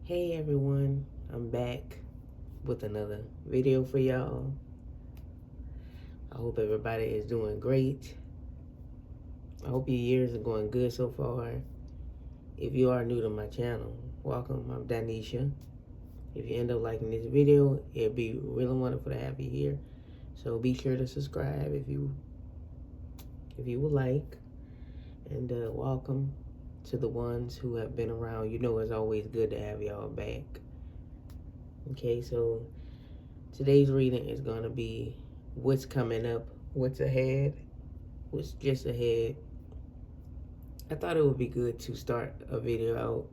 Hey everyone, I'm back with another video for y'all. I hope everybody is doing great. I hope your years are going good so far. If you are new to my channel, welcome. I'm Donnescha. If you end up liking this video, it'd be really wonderful to have you here. So be sure to subscribe if you would like. And welcome to the ones who have been around. You know it's always good to have y'all back. Okay, so today's reading is going to be what's coming up, what's ahead, what's just ahead. I thought it would be good to start a video out,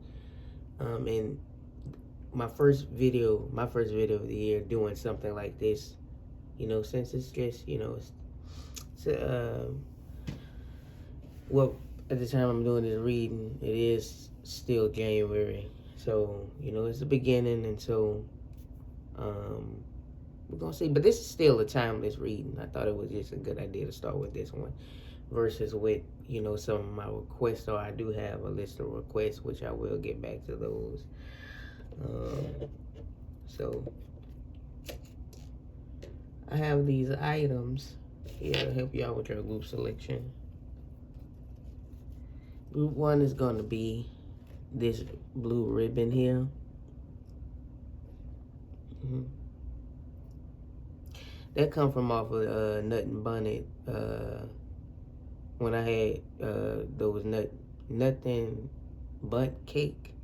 and my first video of the year doing something like this, since it's just, well, at the time I'm doing this reading, it is still January. So, it's the beginning, and so, we're gonna see. But this is still a timeless reading. I thought it was just a good idea to start with this one versus with, some of my requests. So I do have a list of requests, which I will get back to those. So I have these items here to help y'all with your group selection. Group 1 is going to be this blue ribbon here. That come from off of Nut and Bonnet when I had those nothing but cake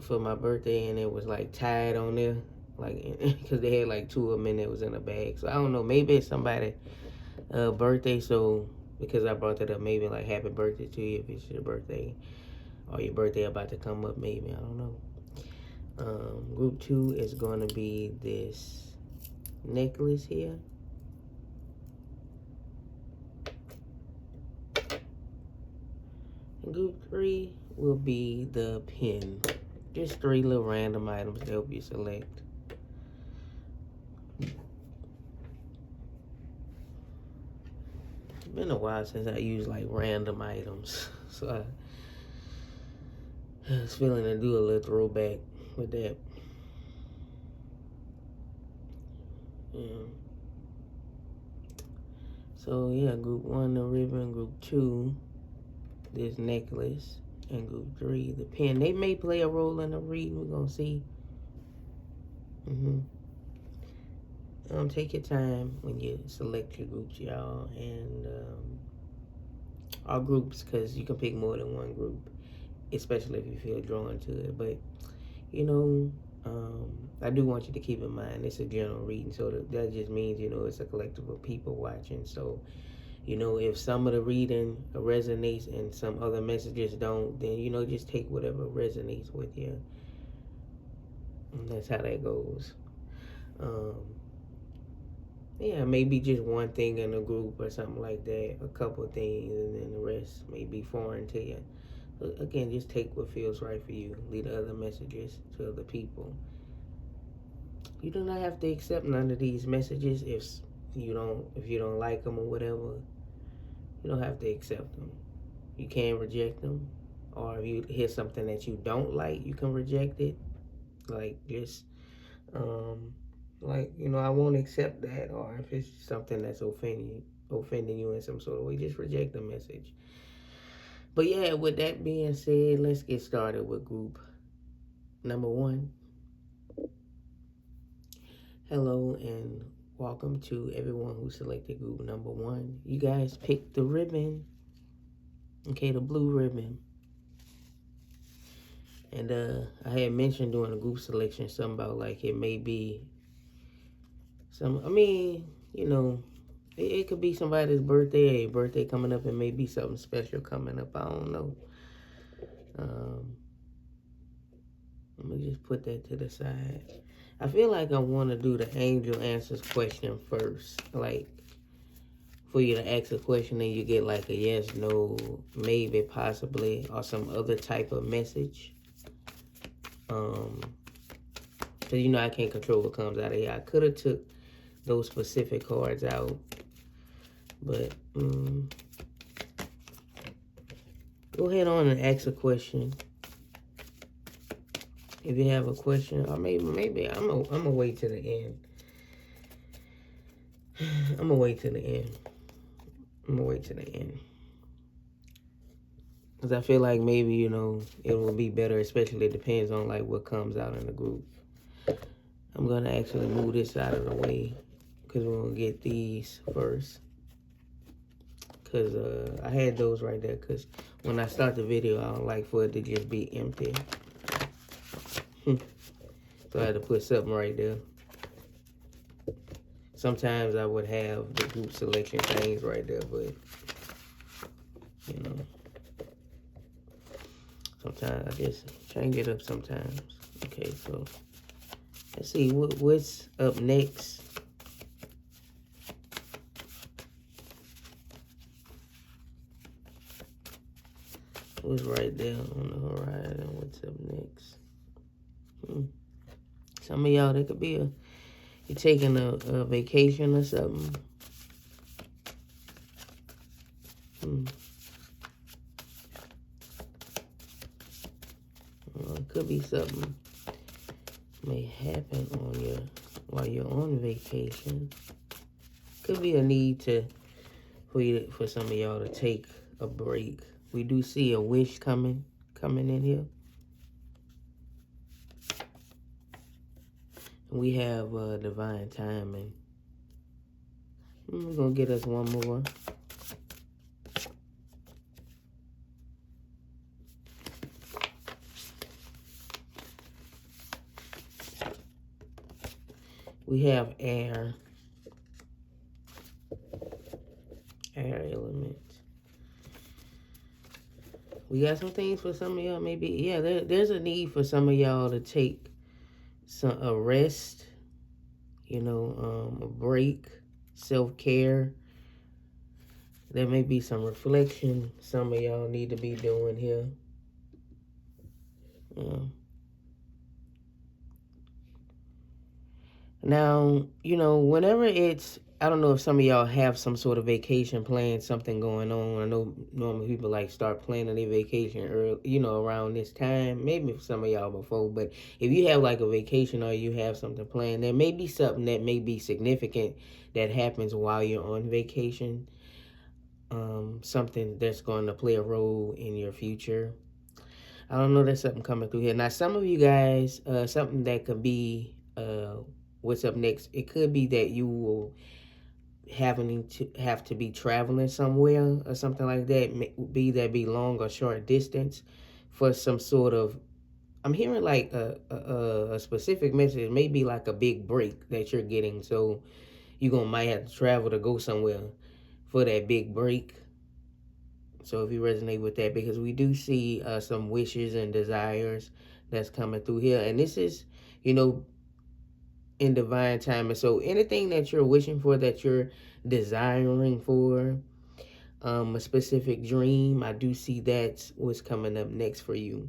for my birthday, and it was like tied on there, like because they had like 2 of them and it was in a bag. So I don't know, maybe it's somebody's birthday, so because I brought that up, maybe like happy birthday to you if it's your birthday or your birthday about to come up, maybe, I don't know. Group 2 is going to be this necklace here. And group 3 will be the pen. Just 3 little random items to help you select. It's been a while since I used like random items, so I was feeling to do a little throwback with that. So yeah, group 1 the ribbon, group 2 this necklace, and group 3 the pen. They may play a role in the reading, we're gonna see. Take your time when you select your groups, y'all, and our groups, because you can pick more than one group, especially if you feel drawn to it. But I do want you to keep in mind it's a general reading, so that just means it's a collective of people watching. So if some of the reading resonates and some other messages don't, then just take whatever resonates with you, and that's how that goes. Yeah, maybe just one thing in a group or something like that, a couple of things, and then the rest may be foreign to you. But again, just take what feels right for you. Leave the other messages to other people. You do not have to accept none of these messages if you don't like them or whatever. You don't have to accept them. You can reject them, or if you hear something that you don't like, you can reject it. Like just I won't accept that, or if it's something that's offending you in some sort of way, just reject the message. But yeah, with that being said, let's get started with group number 1. Hello and welcome to everyone who selected group number 1. You guys picked the ribbon, okay, the blue ribbon. And I had mentioned during the group selection something about like it may be it could be somebody's birthday or your birthday coming up, and maybe something special coming up. I don't know. Let me just put that to the side. I feel like I want to do the angel answers question first. Like, for you to ask a question and you get like a yes, no, maybe, possibly, or some other type of message. Because, I can't control what comes out of here. I could have took those specific cards out, but go ahead on and ask a question. If you have a question, or maybe I'm gonna wait to the end. I'm gonna wait to the end. Because I feel like maybe, you know, it will be better, especially it depends on like what comes out in the group. I'm gonna actually move this out of the way because we're gonna get these first. Because I had those right there because when I start the video, I don't like for it to just be empty. So I had to put something right there. Sometimes I would have the group selection things right there, but, you know, sometimes I just change it up sometimes. Okay, so let's see what's up next. What's right there on the horizon? What's up next? Some of y'all, that could be you're taking a vacation or something. Well, it could be something may happen on while you're on vacation. Could be a need for some of y'all to take a break. We do see a wish coming in here. We have divine timing. We're gonna get us one more. We have air element. We got some things for some of y'all. Maybe, yeah, there's a need for some of y'all to take a rest, you know, a break, self-care. There may be some reflection some of y'all need to be doing here. Now, you know, whenever I don't know if some of y'all have some sort of vacation plan, something going on. I know normally people like start planning their vacation early, you know, around this time. Maybe for some of y'all before, but if you have like a vacation or you have something planned, there may be something that may be significant that happens while you're on vacation. Something that's going to play a role in your future. I don't know, there's something coming through here. Now, some of you guys, something that could be what's up next. It could be that you will have to be traveling somewhere or something like that. Be long or short distance for some sort of. I'm hearing like a specific message. Maybe like a big break that you're getting. So you might have to travel to go somewhere for that big break. So if you resonate with that, because we do see some wishes and desires that's coming through here, and this is, you know, in divine time. And so anything that you're wishing for, that you're desiring for, a specific dream, I do see that's what's coming up next for you.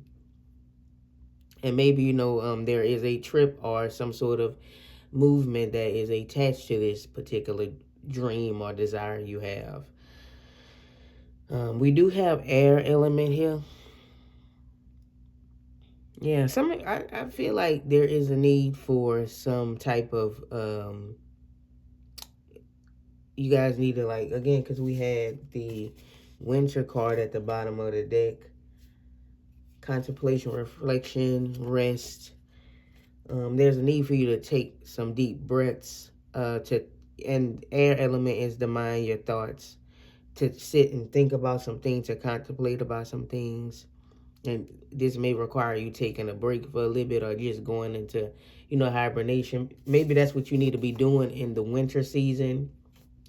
And maybe, you know, there is a trip or some sort of movement that is attached to this particular dream or desire you have. We do have air element here. Yeah, I feel like there is a need for some type of you guys need to, like, again, because we had the winter card at the bottom of the deck. Contemplation, reflection, rest. There's a need for you to take some deep breaths. And air element is the mind, your thoughts. To sit and think about some things, to contemplate about some things. And this may require you taking a break for a little bit or just going into, you know, hibernation. Maybe that's what you need to be doing in the winter season.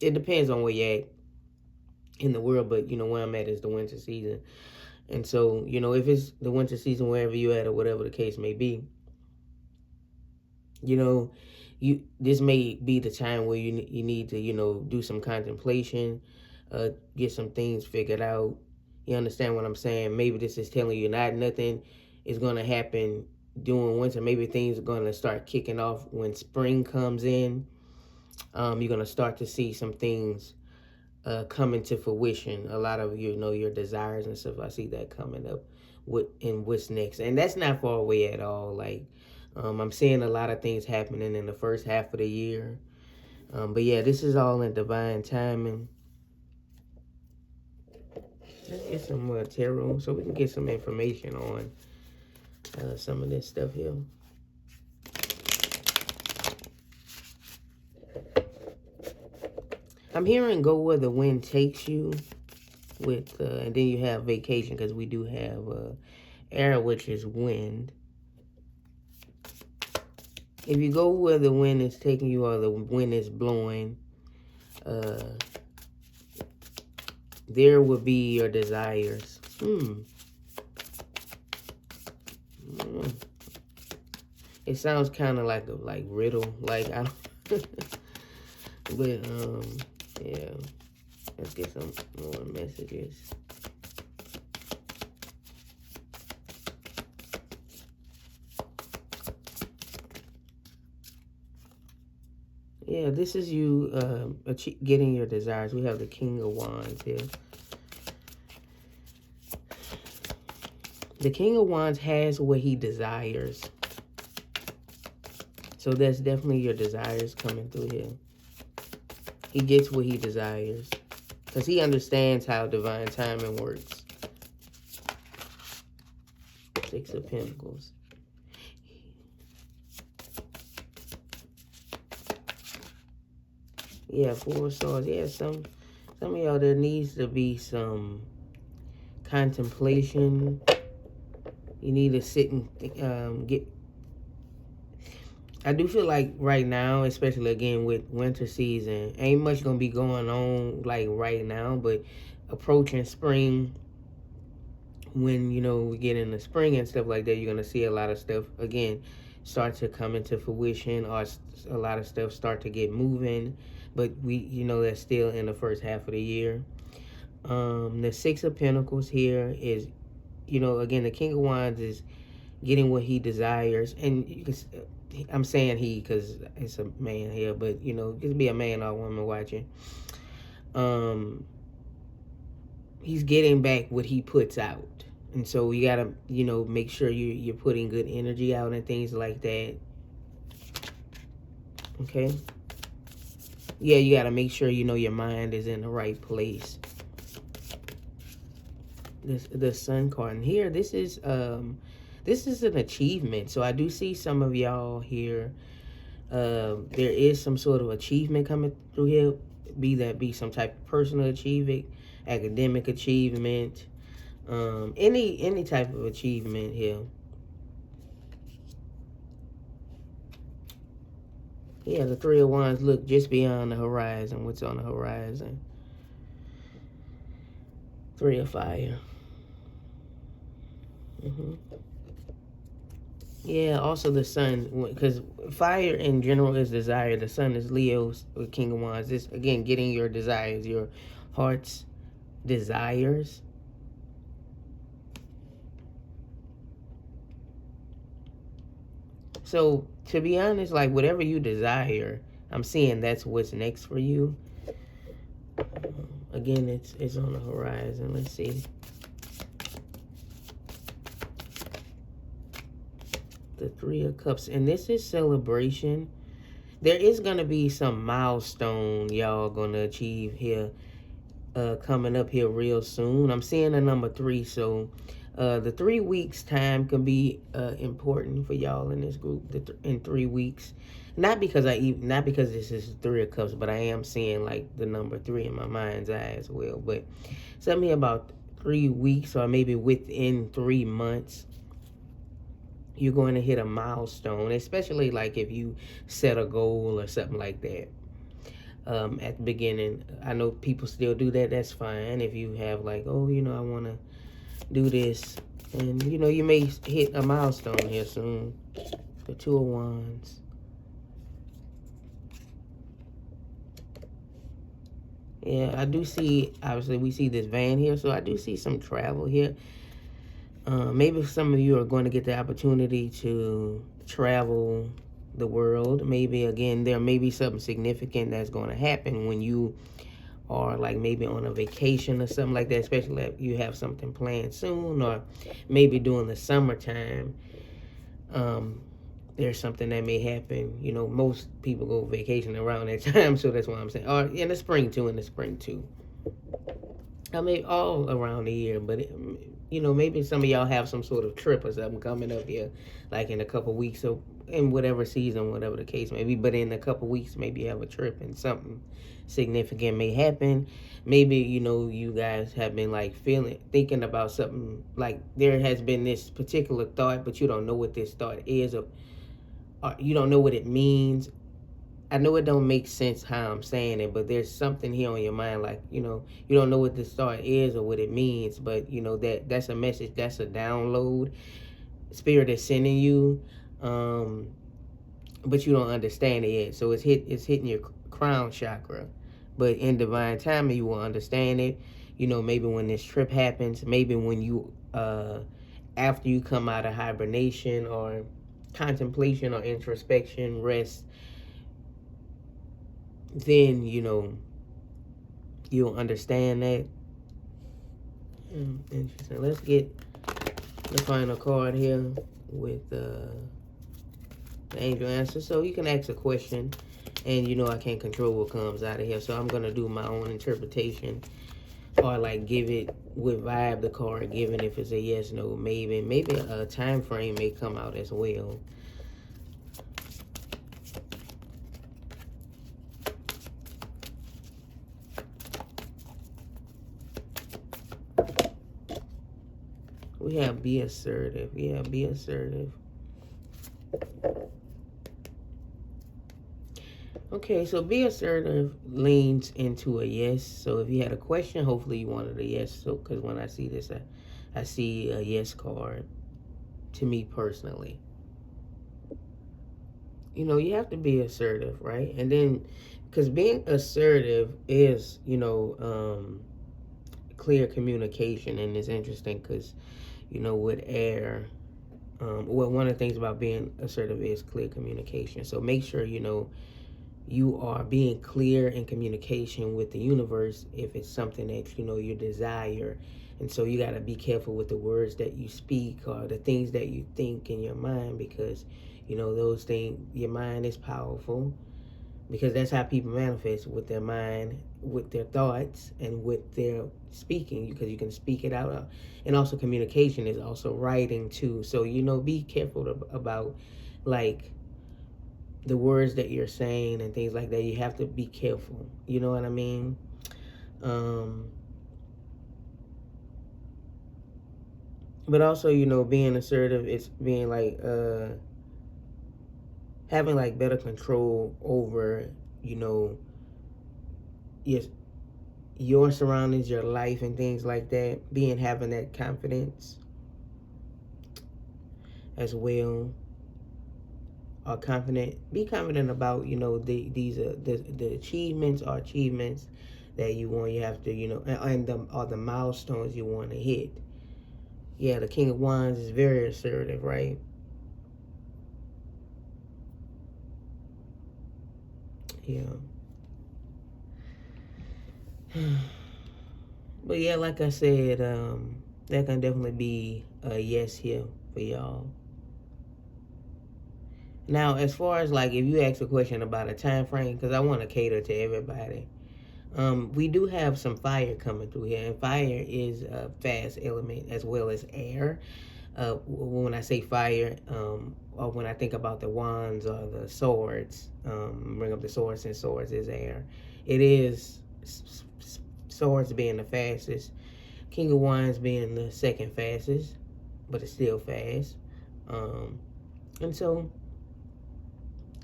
It depends on where you're at in the world, but, you know, where I'm at is the winter season. And so, you know, if it's the winter season wherever you're at or whatever the case may be, you know, this may be the time where you need to, you know, do some contemplation, get some things figured out. You understand what I'm saying? Maybe this is telling you nothing is going to happen during winter. Maybe things are going to start kicking off when spring comes in. You're going to start to see some things coming to fruition. A lot of, you know, your desires and stuff. I see that coming up what's next. And that's not far away at all. Like, I'm seeing a lot of things happening in the first half of the year. But yeah, this is all in divine timing. Let's get some more tarot so we can get some information on some of this stuff here. I'm hearing go where the wind takes you with, and then you have vacation, because we do have air, which is wind. If you go where the wind is taking you or the wind is blowing, there will be your desires. It sounds kind of like a riddle, like I don't but yeah. Let's get some more messages. Yeah, this is you getting your desires. We have the King of Wands here. The King of Wands has what he desires. So that's definitely your desires coming through here. He gets what he desires, because he understands how divine timing works. Six of Pentacles. Yeah, Four of Swords. Yeah, some of y'all, there needs to be some contemplation. You need to sit and get... I do feel like right now, especially again with winter season, ain't much going to be going on like right now, but approaching spring, when, you know, we get into spring and stuff like that, you're going to see a lot of stuff, again, start to come into fruition, or a lot of stuff start to get moving, but we, you know, that's still in the first half of the year. The Six of Pentacles here is, you know, again, the King of Wands is getting what he desires, and you can... I'm saying he because it's a man here, but, you know, it could be a man or a woman watching. He's getting back what he puts out. And so you got to, you know, make sure you're putting good energy out and things like that. Okay? Yeah, you got to make sure, you know, your mind is in the right place. The Sun card. And here, this is an achievement. So I do see some of y'all here. There is some sort of achievement coming through here. Be some type of personal achievement, academic achievement, any type of achievement here. Yeah, the Three of Wands, look just beyond the horizon. What's on the horizon? Three of Fire. Yeah, also the Sun, because fire in general is desire. The Sun is Leo's King of Wands. This, again, getting your desires, your heart's desires. So, to be honest, like, whatever you desire, I'm seeing that's what's next for you. Again, it's on the horizon. Let's see. The Three of Cups, and this is celebration. There is going to be some milestone y'all going to achieve here coming up here real soon. I'm seeing a number 3, so the 3 weeks time can be important for y'all in this group in 3 weeks. Not because this is Three of Cups, but I am seeing like the number 3 in my mind's eye as well. But something here about 3 weeks, or maybe within 3 months, you're going to hit a milestone, especially like if you set a goal or something like that. At the beginning, I know people still do that. That's fine. If you have like, oh, you know, I want to do this, and, you know, you may hit a milestone here soon. The Two of Wands. Yeah, I do see, obviously we see this van here, so I do see some travel here. Maybe some of you are going to get the opportunity to travel the world. Maybe, again, there may be something significant that's going to happen when you or like maybe on a vacation or something like that, especially if you have something planned soon, or maybe during the summertime. There's something that may happen. You know, most people go vacation around that time, so that's why I'm saying. Or in the spring too. I mean, all around the year, but you know, maybe some of y'all have some sort of trip or something coming up here, like in a couple weeks, or in whatever season, whatever the case may be. But in a couple weeks, maybe you have a trip and something significant may happen. Maybe, you know, you guys have been like thinking about something, like there has been this particular thought, but you don't know what this thought is, or you don't know what it means. I know it don't make sense how I'm saying it, but there's something here on your mind, like, you know, you don't know what this thought is or what it means, but you know that's a message, that's a download. Spirit is sending you, but you don't understand it yet. So it's hitting your crown chakra, but in divine timing you will understand it. You know, maybe when this trip happens, maybe when you after you come out of hibernation or contemplation or introspection, rest, then, you know, you'll understand that. Interesting. Let's get the final card here with the angel answer. So you can ask a question, and you know I can't control what comes out of here, so I'm going to do my own interpretation, or like give it with vibe the card given, if it's a yes, no, maybe a time frame may come out as well. We have be assertive. Yeah, be assertive. Okay, so be assertive leans into a yes. So if you had a question, hopefully you wanted a yes. So, because when I see this, I see a yes card to me personally. You know, you have to be assertive, right? And then, because being assertive is, you know, clear communication. And it's interesting because, you know, with air, well, one of the things about being assertive is clear communication. So make sure, you know, you are being clear in communication with the universe if it's something that, you know, you desire. And so you got to be careful with the words that you speak or the things that you think in your mind, because, you know, those things, your mind is powerful, because that's how people manifest, with their mind, with their thoughts, and with their speaking, because you can speak it out. And also communication is also writing too. So, you know, be careful about like the words that you're saying and things like that. You have to be careful. You know what I mean? But also, you know, being assertive, it's being like, having like better control over, you know, your surroundings, your life, and things like that. Having that confidence as well. Be confident about, you know, the achievements that you want. You have to, you know, and the milestones you want to hit. Yeah, the King of Wands is very assertive, right? Yeah. But yeah, like I said, that can definitely be a yes here for y'all. Now, as far as like if you ask a question about a time frame, because I want to cater to everybody, we do have some fire coming through here, and fire is a fast element as well as air. When I say fire, or when I think about the wands or the swords, bring up the swords, and swords is air. It is swords being the fastest, King of Wands being the second fastest, but it's still fast. And so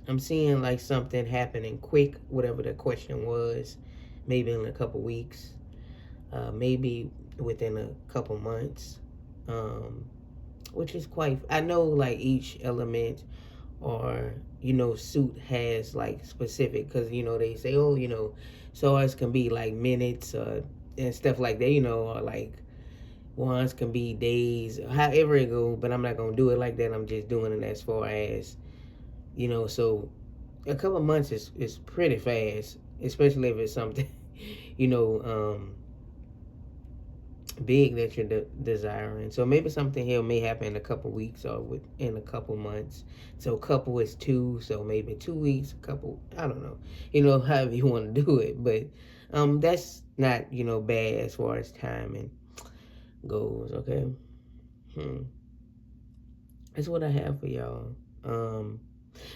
I'm seeing like something happening quick, whatever the question was, maybe in a couple weeks, maybe within a couple months, which is quite, I know like each element or, you know, suit has like specific, because, you know, they say, oh, you know, swords can be like minutes and stuff like that, you know, or like wands can be days, however it goes, but I'm not going to do it like that. I'm just doing it as far as, you know, so a couple months is pretty fast, especially if it's something you know, big that you're desiring. So maybe something here may happen in a couple weeks or within a couple months. So couple is 2, so maybe 2 weeks, a couple, I don't know. However you want to do it, but that's not, bad as far as timing goes, okay? That's what I have for y'all.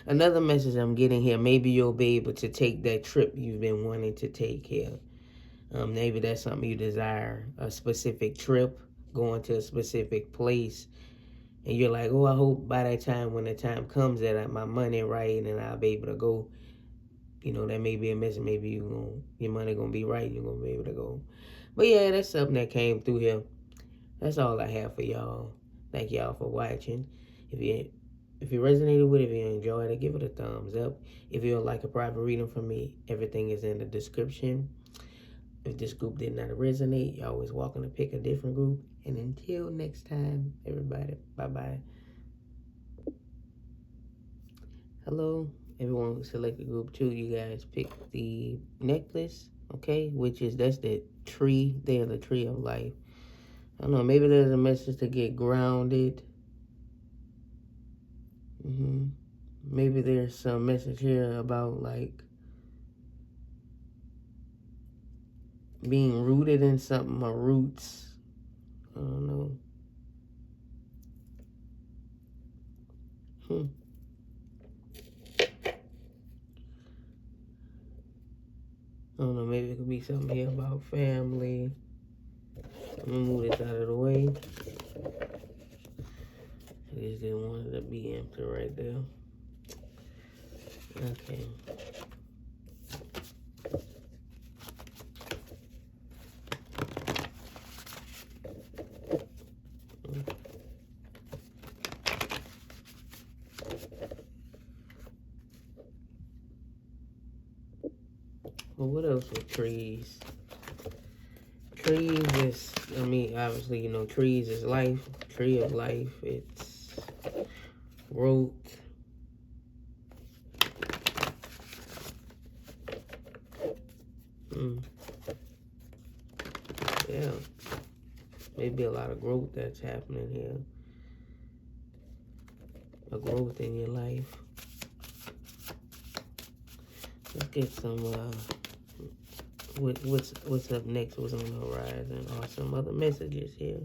Another message I'm getting here, maybe you'll be able to take that trip you've been wanting to take here. Maybe that's something you desire, a specific trip, going to a specific place. And you're like, oh, I hope by that time, when the time comes that my money right and I'll be able to go, that may be a message. Maybe your money going to be right. You're going to be able to go. But yeah, that's something that came through here. That's all I have for y'all. Thank y'all for watching. If you resonated with it, if you enjoyed it, give it a thumbs up. If you would like a private reading from me, everything is in the description. If this group did not resonate, you're always welcome to pick a different group. And until next time, everybody, bye-bye. Hello, everyone who selected group 2. You guys picked the necklace, okay? That's the tree there, the tree of life. I don't know, maybe there's a message to get grounded. Maybe there's some message here about, like, being rooted in something, or roots. I don't know. I don't know, maybe it could be something here about family. I'm gonna move this out of the way. I just didn't want it to be empty right there. Okay. Well, what else with trees? Trees is, obviously, trees is life. Tree of life. It's growth. Yeah. Maybe a lot of growth that's happening here. A growth in your life. Let's get some, what's up next, what's on the horizon, or some other messages here.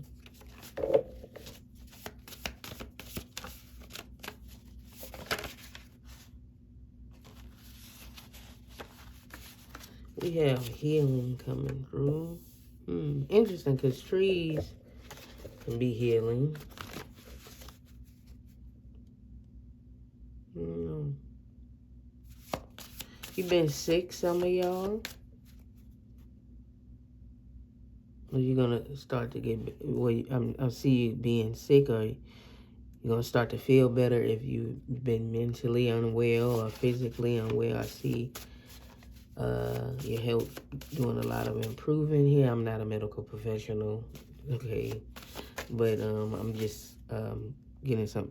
We have healing coming through. Interesting, because trees can be healing. You've been sick, some of y'all. Or you're gonna start to get, I see you being sick, or you're gonna start to feel better if you've been mentally unwell or physically unwell. I see your health doing a lot of improving here. I'm not a medical professional, okay, but I'm just getting some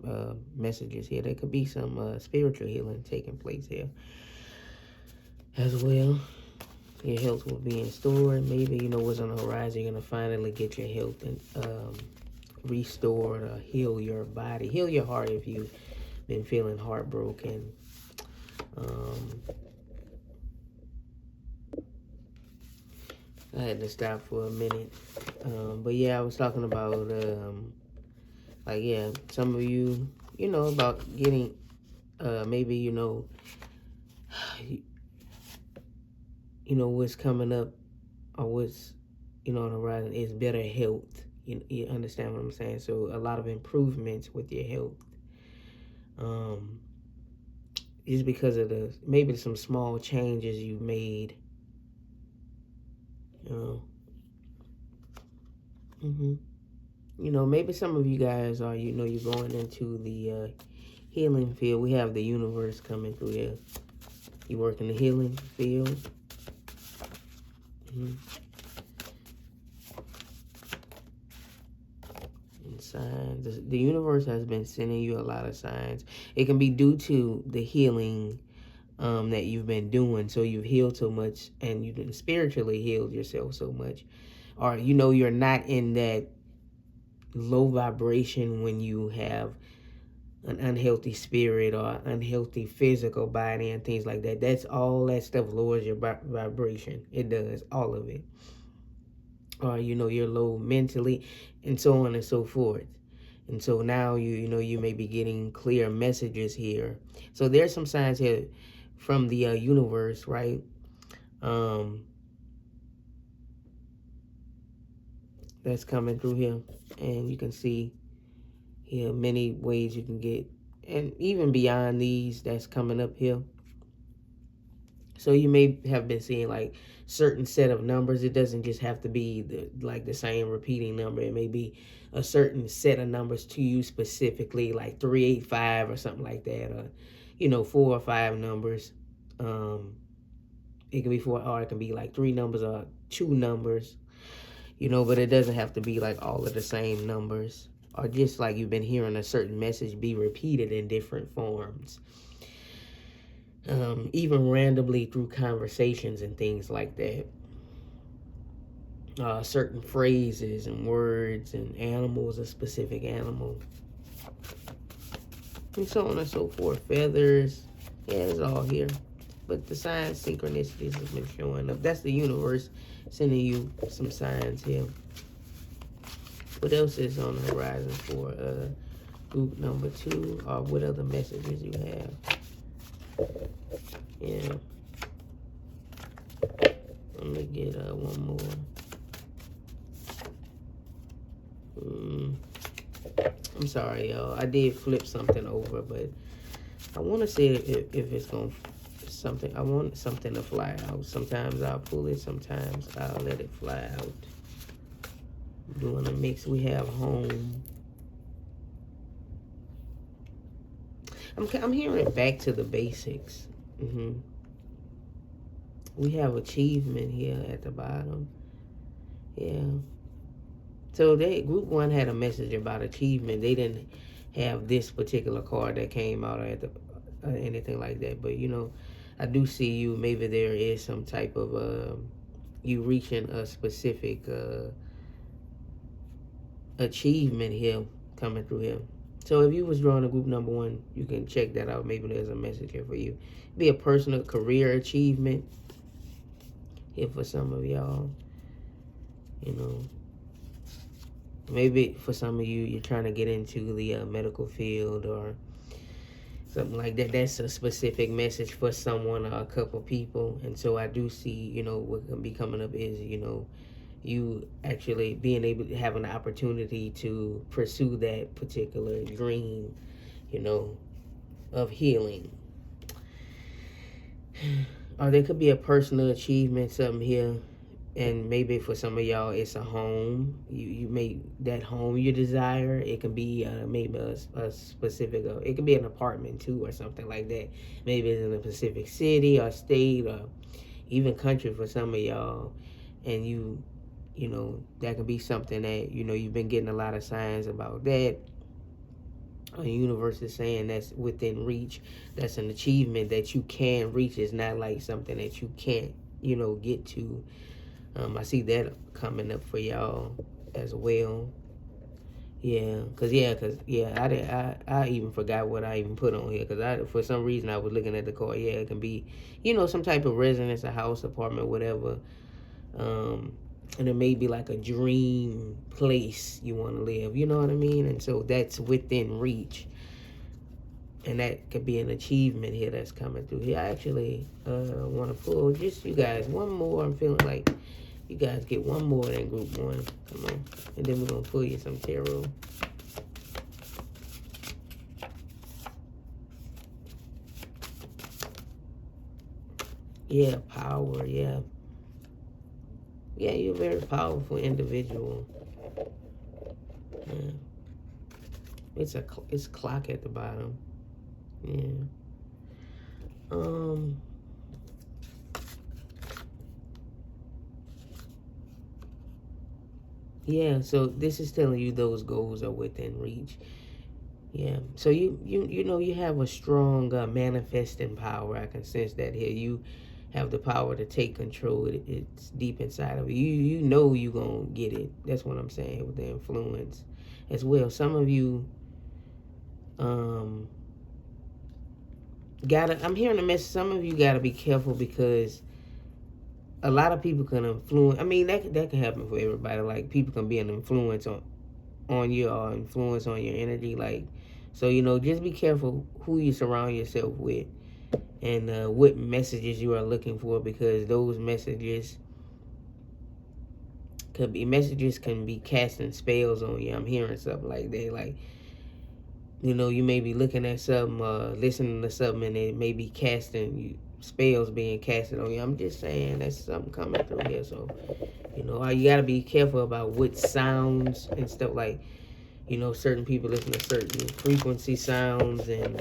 messages here. There could be some spiritual healing taking place here as well. Your health will be in store. Maybe, what's on the horizon. You're going to finally get your health and restored, or heal your body. Heal your heart if you've been feeling heartbroken. I had to stop for a minute. But yeah, I was talking about, some of you, about getting, maybe, what's coming up, or what's, on the horizon is better health. You understand what I'm saying? So a lot of improvements with your health. Just because of maybe some small changes you made. Maybe some of you guys are, you're going into the healing field. We have the universe coming through here. You work in the healing field. And signs. The universe has been sending you a lot of signs. It can be due to the healing that you've been doing. So you've healed so much, and you've been spiritually healed yourself so much. Or, you're not in that low vibration when you have an unhealthy spirit or unhealthy physical body and things like that. That's all that stuff lowers your vibration. It does, all of it. Or, you're low mentally, and so on and so forth. And so now you may be getting clear messages here. So there's some signs here from the universe, right? That's coming through here, and you can see here many ways you can get, and even beyond these that's coming up here. So you may have been seeing like certain set of numbers. It doesn't just have to be the same repeating number. It may be a certain set of numbers to you specifically, like 385 or something like that, or 4 or 5 numbers. It can be 4, or it can be like 3 numbers or 2 numbers, but it doesn't have to be like all of the same numbers, or just like you've been hearing a certain message be repeated in different forms. Even randomly through conversations and things like that. Certain phrases and words and animals, a specific animal, and so on and so forth. Feathers, yeah, it's all here. But the signs, synchronicities has been showing up. That's the universe sending you some signs here. What else is on the horizon for group number 2? Or what other messages you have? Yeah. Let me get one more. I'm sorry, y'all. I did flip something over, but I want to see if it's going to something. I want something to fly out. Sometimes I'll pull it. Sometimes I'll let it fly out. I'm doing a mix. We have home. I'm hearing back to the basics. We have achievement here at the bottom. Yeah. So group 1 had a message about achievement. They didn't have this particular card that came out or anything like that. But I do see you. Maybe there is some type of you reaching a specific achievement here coming through here. So if you was drawing a group number 1, you can check that out. Maybe there's a message here for you. Be a personal career achievement here for some of y'all. Maybe for some of you, you're trying to get into the medical field or something like that. That's a specific message for someone or a couple people. And so I do see, what can be coming up is, you actually being able to have an opportunity to pursue that particular dream, of healing. Or there could be a personal achievement, something here. And maybe for some of y'all, it's a home. You make that home you desire. It can be maybe a specific, it could be an apartment too or something like that. Maybe it's in a specific city or state or even country for some of y'all. And that could be something that, you've been getting a lot of signs about that. The universe is saying that's within reach. That's an achievement that you can reach. It's not like something that you can't, get to. I see that coming up for y'all as well. I even forgot what I even put on here because for some reason I was looking at the card. Yeah, it can be, some type of residence, a house, apartment, whatever. And it may be like a dream place you want to live. You know what I mean? And so that's within reach. And that could be an achievement here that's coming through here. I actually want to pull just you guys one more. I'm feeling like you guys get one more than group 1. Come on. And then we're going to pull you some tarot. Yeah, power, yeah. Yeah, you're a very powerful individual. Yeah. It's clock at the bottom. Yeah. Yeah, so this is telling you those goals are within reach. Yeah. So you know you have a strong manifesting power. I can sense that here. You have the power to take control. It's deep inside of you. You know you gonna get it. That's what I'm saying with the influence as well. Some of you gotta. I'm hearing a message. Some of you gotta be careful because a lot of people can influence. I mean that can happen for everybody. Like people can be an influence on you or influence on your energy. Like so you know just be careful who you surround yourself with and what messages you are looking for because those messages can be casting spells on you. I'm hearing something like that. Like you know, you may be looking at something, listening to something, and it may be casting you spells being casted on you. I'm just saying that's something coming through here. So, you know, you gotta be careful about what sounds and stuff like. You know, certain people listen to certain frequency sounds and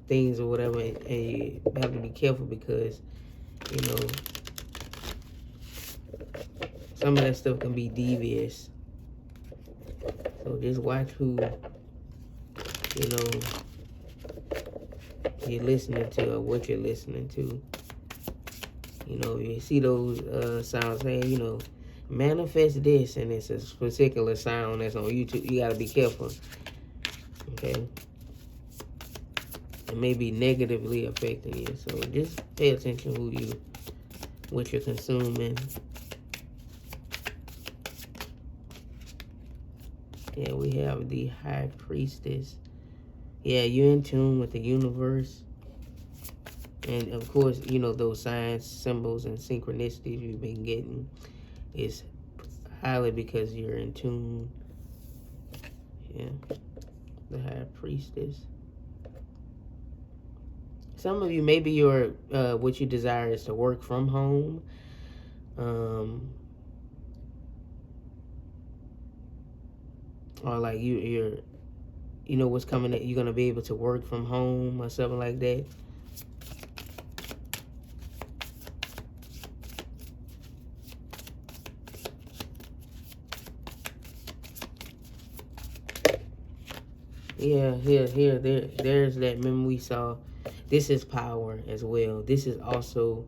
things or whatever, and you have to be careful because you know some of that stuff can be devious. So just watch who you know you're listening to or what you're listening to. You know, you see those sounds saying, you know, manifest this, and it's a particular sound that's on YouTube. You gotta be careful. Okay, it may be negatively affecting you. So just pay attention to what you're consuming. Yeah, we have the High Priestess. Yeah, you're in tune with the universe. And of course, you know, those signs, symbols, and synchronicities you've been getting is highly because you're in tune. Yeah, the High Priestess. Some of you, maybe your what you desire is to work from home. Or like you're you know what's coming that you're gonna be able to work from home or something like that. Yeah, there's that. Remember we saw this is power as well. This is also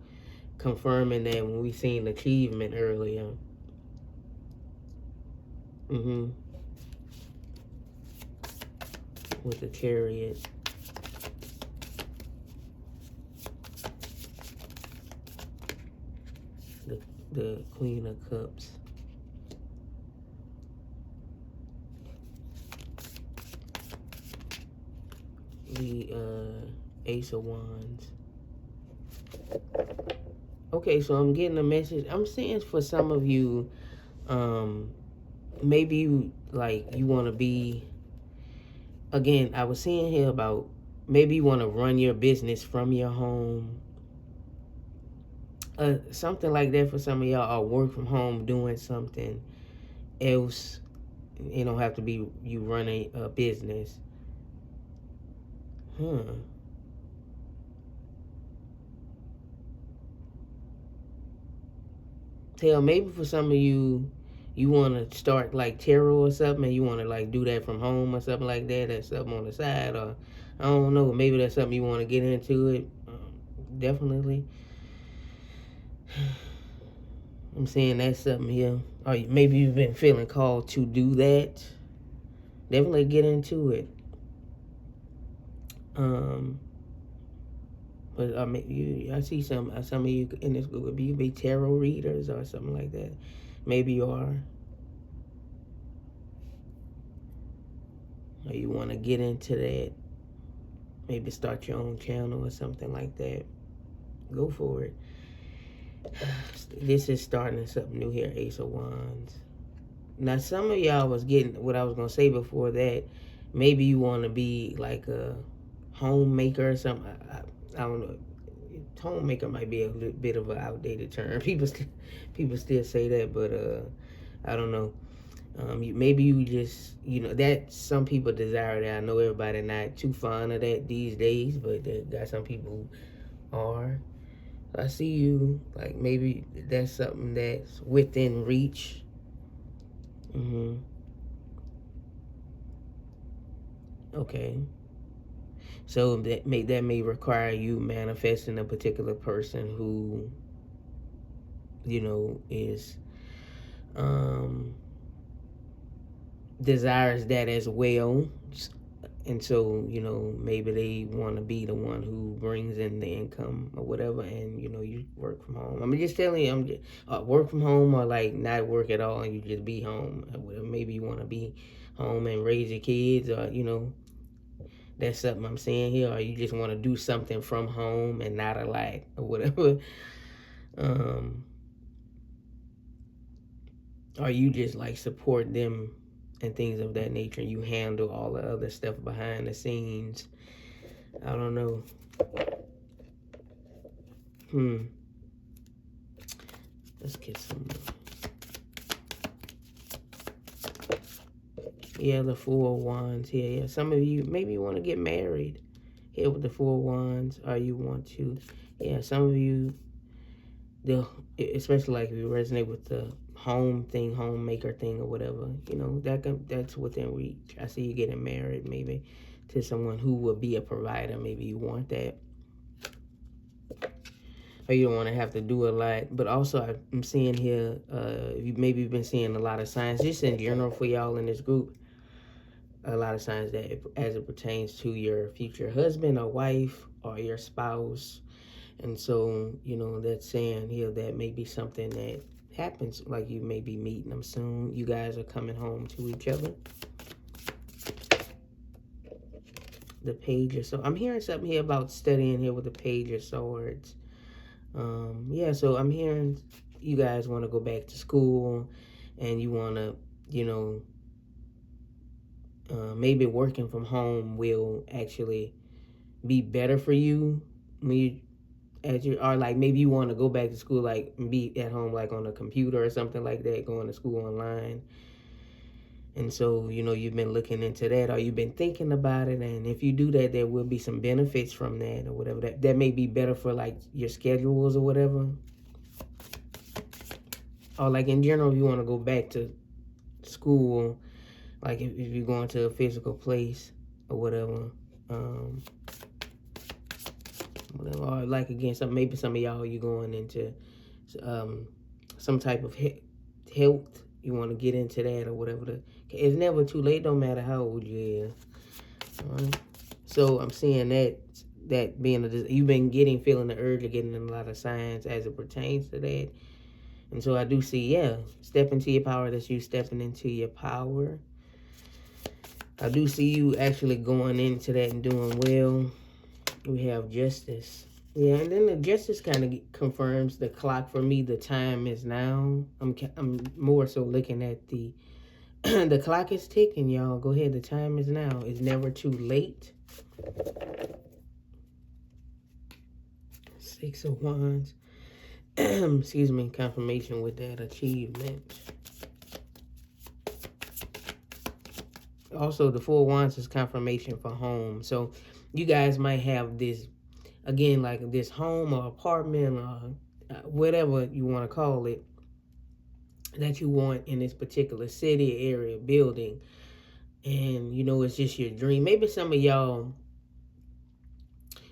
confirming that when we seen achievement earlier. With the Chariot. The Queen of Cups. The Ace of Wands. Okay, so I'm getting a message. I'm seeing for some of you, maybe you want to be, again, I was seeing here about maybe you want to run your business from your home. Something like that for some of y'all, or work from home doing something else. It don't have to be you running a business. Hell, maybe for some of you, you want to start like tarot or something, and you want to like do that from home or something like that. That's something on the side, or I don't know. Maybe that's something you want to get into it. Definitely. I'm saying that's something here. Or maybe you've been feeling called to do that. Definitely get into it. But I see some of you in this group. You be tarot readers or something like that. Maybe you are. Or you want to get into that. Maybe start your own channel or something like that. Go for it. This is starting something new here, Ace of Wands. Now, some of y'all was getting what I was going to say before that. Maybe you want to be like a homemaker or something. I don't know. Homemaker might be a little bit of an outdated term. People still say that, but I don't know. Maybe you just, you know, that some people desire that. I know everybody not too fond of that these days, but they got some people who are. I see you, like maybe that's something that's within reach. Okay. So that may require you manifesting a particular person who, is desires that as well. And so, maybe they want to be the one who brings in the income or whatever, and you work from home. I'm just telling you, I'm just work from home, or like not work at all and you just be home. Maybe you want to be home and raise your kids, or that's something I'm saying here. Or you just want to do something from home and not a lot or whatever. Or you just like support them and things of that nature. You handle all the other stuff behind the scenes. I don't know. Let's get some. Yeah, the Four of Wands. Yeah. Some of you maybe want to get married here with the Four of Wands, or you want to. Yeah, some of you, especially like if you resonate with the home thing, homemaker thing, or whatever, that's within reach. I see you getting married, maybe to someone who will be a provider. Maybe you want that, or you don't want to have to do a lot. But also, I'm seeing here, you've been seeing a lot of signs, just in general for y'all in this group. A lot of signs that as it pertains to your future husband or wife or your spouse. And so, that's saying here that may be something that happens, like you may be meeting them soon. You guys are coming home to each other. The Page of Swords. I'm hearing something here about studying here with the Page of Swords. Yeah, so I'm hearing you guys want to go back to school, and you want to, maybe working from home will actually be better for you when you, or like maybe you want to go back to school, like be at home, like on a computer or something like that, going to school online. And so, you've been looking into that, or you've been thinking about it. And if you do that, there will be some benefits from that or whatever. That may be better for like your schedules or whatever. Or like in general, if you want to go back to school, like if you're going to a physical place or whatever. Or like again, maybe some of y'all, you going into some type of health. You want to get into that or whatever. It's never too late, no matter how old you are. All right. So I'm seeing that being you've been feeling the urge of getting a lot of signs as it pertains to that. And so I do see, step into your power. That's you stepping into your power. I do see you actually going into that and doing well. We have Justice. Yeah, and then the Justice kind of confirms the clock for me. The time is now. I'm more so looking at the the clock is ticking, y'all. Go ahead. The time is now. It's never too late. Six of Wands. Excuse me. Confirmation with that achievement. Also, the Four of Wands is confirmation for home. So you guys might have this, again, like this home or apartment or whatever you want to call it, that you want in this particular city, area, building. And, it's just your dream. Maybe some of y'all,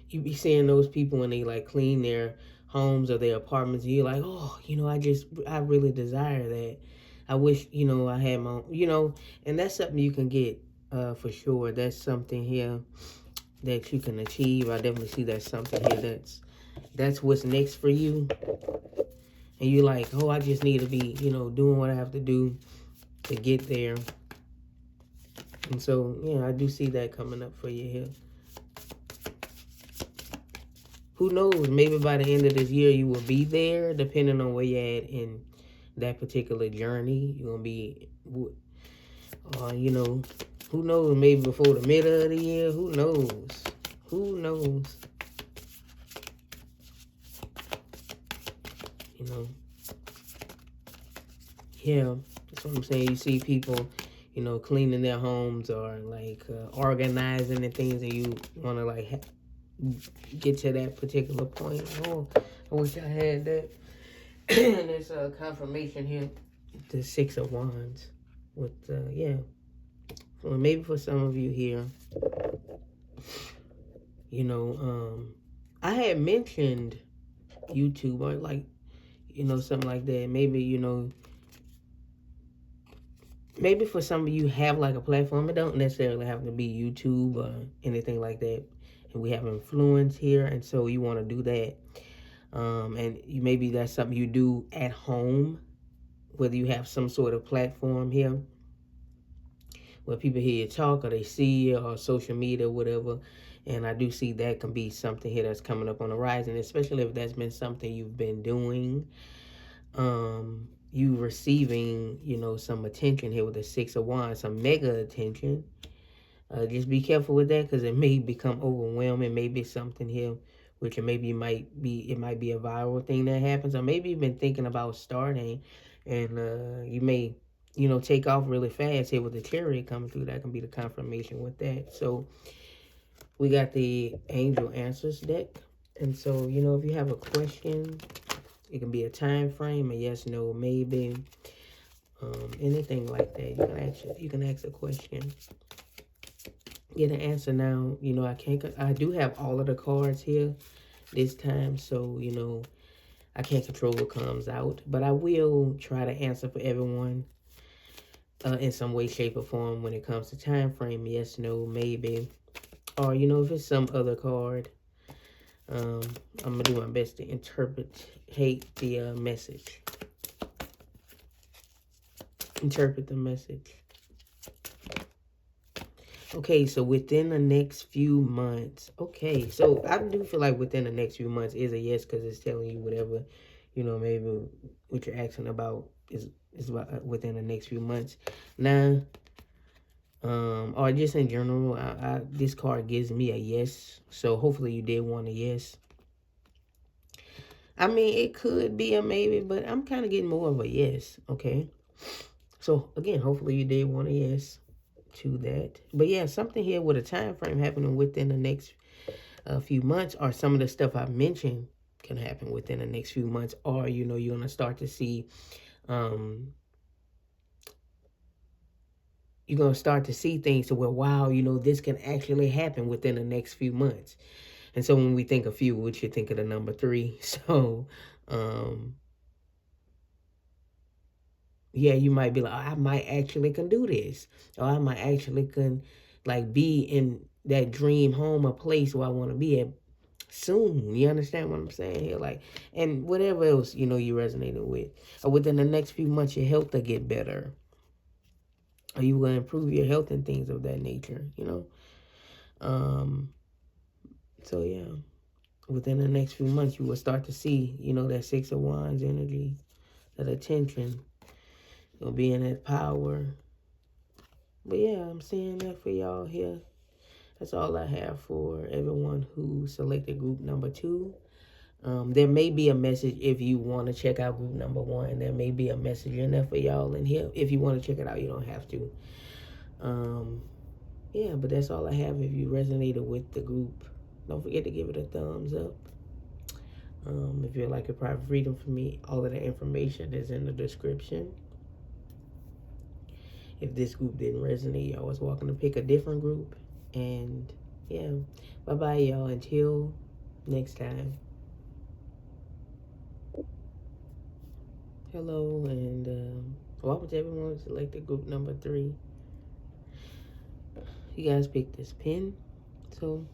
you be seeing those people when they like clean their homes or their apartments, and you're like, oh, I really desire that. I wish, I had my own, and that's something you can get for sure. That's something here that you can achieve. I definitely see that's something here that's what's next for you. And you're like, oh, I just need to be, doing what I have to do to get there. And so, I do see that coming up for you here. Who knows? Maybe by the end of this year, you will be there, depending on where you're at in that particular journey. You're going to be, who knows? Maybe before the middle of the year. Who knows? Who knows? Yeah, that's what I'm saying. You see people, cleaning their homes or like organizing and things, and you want to like get to that particular point. Oh, I wish I had that. And there's a confirmation here, the Six of Wands with Well, maybe for some of you here, you know, I had mentioned YouTube or like, you know, something like that. Maybe, you know, maybe for some of you have like a platform. It don't necessarily have to be YouTube or anything like that. And we have influence here, and so you want to do that. And maybe that's something you do at home, whether you have some sort of platform here where people hear you talk or they see you or social media or whatever. And I do see that can be something here that's coming up on the rise, and especially if that's been something you've been doing. You receiving, you know, some attention here with the Six of Wands, some mega attention. Just be careful with that because it may become overwhelming. Maybe something here, which maybe it might be a viral thing that happens, or maybe you've been thinking about starting, and you may, you know, take off really fast here with the Chariot coming through. That can be the confirmation with that. So we got the Angel Answers deck, and so, you know, if you have a question, it can be a time frame, a yes, no, maybe, anything like that. You can ask a question, get an answer. Now, you know, I do have all of the cards here this time, so, you know, I can't control what comes out, but I will try to answer for everyone in some way, shape, or form when it comes to time frame, yes, no, maybe, or, you know, if it's some other card, I'm gonna do my best to interpret the message. Interpret the message. Okay, so within the next few months. Okay, so I do feel like within the next few months is a yes, because it's telling you whatever, you know, maybe what you're asking about is about within the next few months. Now, or just in general, this card gives me a yes. So hopefully you did want a yes. I mean, it could be a maybe, but I'm kind of getting more of a yes, okay? So, again, hopefully you did want a yes to that. But, yeah, something here with a time frame happening within the next few months, or some of the stuff I mentioned can happen within the next few months, or, you know, you're going to start to see, you're going to start to see things to where, wow, you know, this can actually happen within the next few months. And so when we think of few, we should think of the number 3. So, yeah, you might be like, oh, I might actually can do this. Or I might actually can, like, be in that dream home or place where I want to be at soon. You understand what I'm saying here? Like, and whatever else, you know, you resonated with. Or within the next few months, your health will get better. Or you will improve your health and things of that nature, you know? So, yeah. Within the next few months, you will start to see, you know, that Six of Wands energy, that attention. You'll be in that power. But yeah, I'm seeing that for y'all here. That's all I have for everyone who selected group number 2. There may be a message if you want to check out group number 1. There may be a message in there for y'all in here. If you want to check it out, you don't have to. Yeah, but that's all I have. If you resonated with the group, don't forget to give it a thumbs up. If you'd like a private reading from me, all of the information is in the description. If this group didn't resonate, y'all was welcome to pick a different group. And yeah, bye-bye, y'all. Until next time. Hello, and welcome to everyone who selected group number 3. You guys picked this pin. So,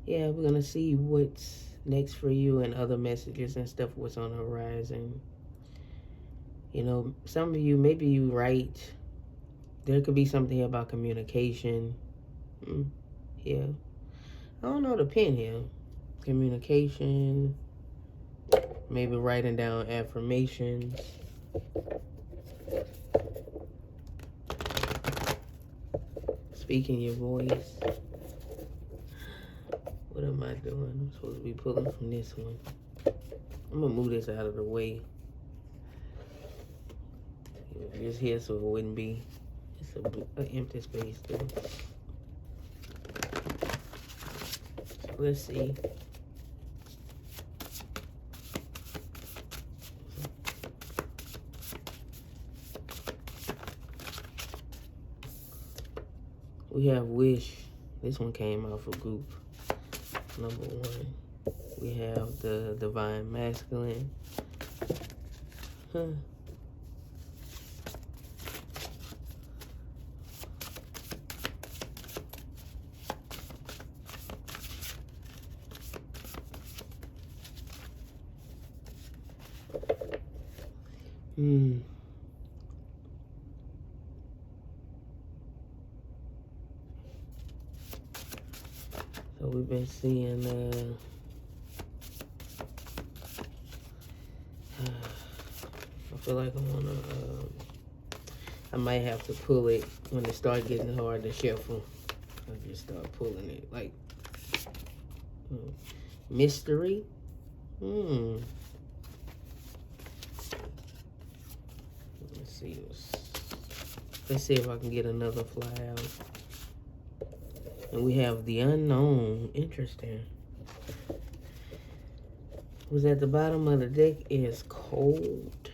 yeah, we're going to see what's next for you and other messages and stuff, what's on the horizon. You know, some of you, maybe you write. There could be something here about communication. Yeah. I don't know the pin here. Communication. Maybe writing down affirmations. Speaking your voice. What am I doing? I'm supposed to be pulling from this one. I'm going to move this out of the way. Just here so it wouldn't be. It's an empty space there. Let's see. We have wish. This one came out for group number 1. We have the divine masculine. Huh. So we've been seeing I feel like I might have to pull it when it starts getting hard to shuffle. I just start pulling it like mystery. Let's see if I can get another fly out. And we have the unknown. Interesting. What's at the bottom of the deck is cold.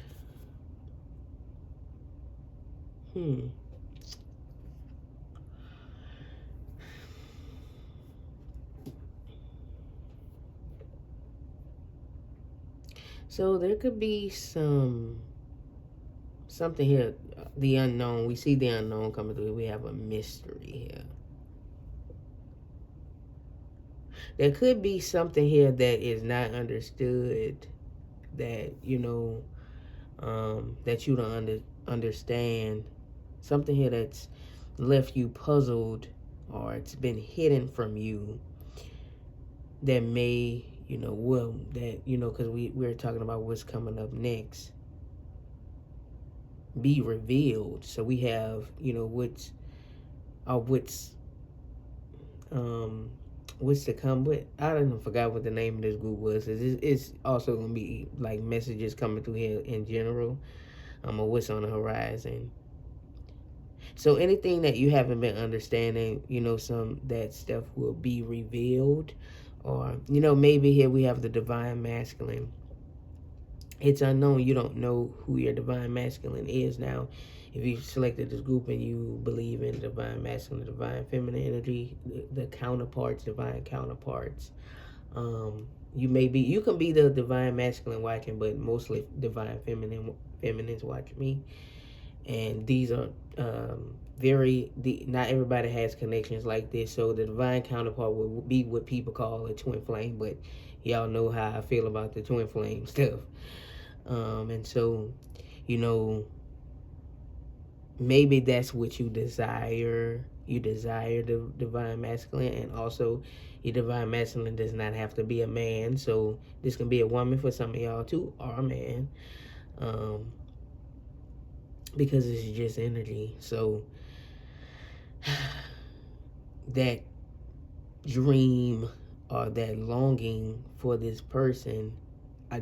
So there could be something here. The unknown. We see the unknown coming through. We have a mystery here. There could be something here that is not understood, that, you know, that you don't understand. Something here that's left you puzzled, or it's been hidden from you, that may, you know, because we're talking about what's coming up next, be revealed. So we have, you know, what's to come. But I don't forgot what the name of this group was. It's also gonna be like messages coming through here in general, or what's on the horizon. So anything that you haven't been understanding, you know, that stuff will be revealed. Or, you know, maybe here we have the divine masculine. It's unknown. You don't know who your divine masculine is now. If you selected this group and you believe in divine masculine, divine feminine energy, the counterparts, divine counterparts, you can be the divine masculine watching, but mostly divine feminines watch me. And these are not everybody has connections like this. So the divine counterpart would be what people call a twin flame, but y'all know how I feel about the twin flame stuff. And so, you know, maybe that's what you desire. You desire the divine masculine, and also your divine masculine does not have to be a man. So this can be a woman for some of y'all too, or a man. Because it's just energy. So that dream or that longing for this person,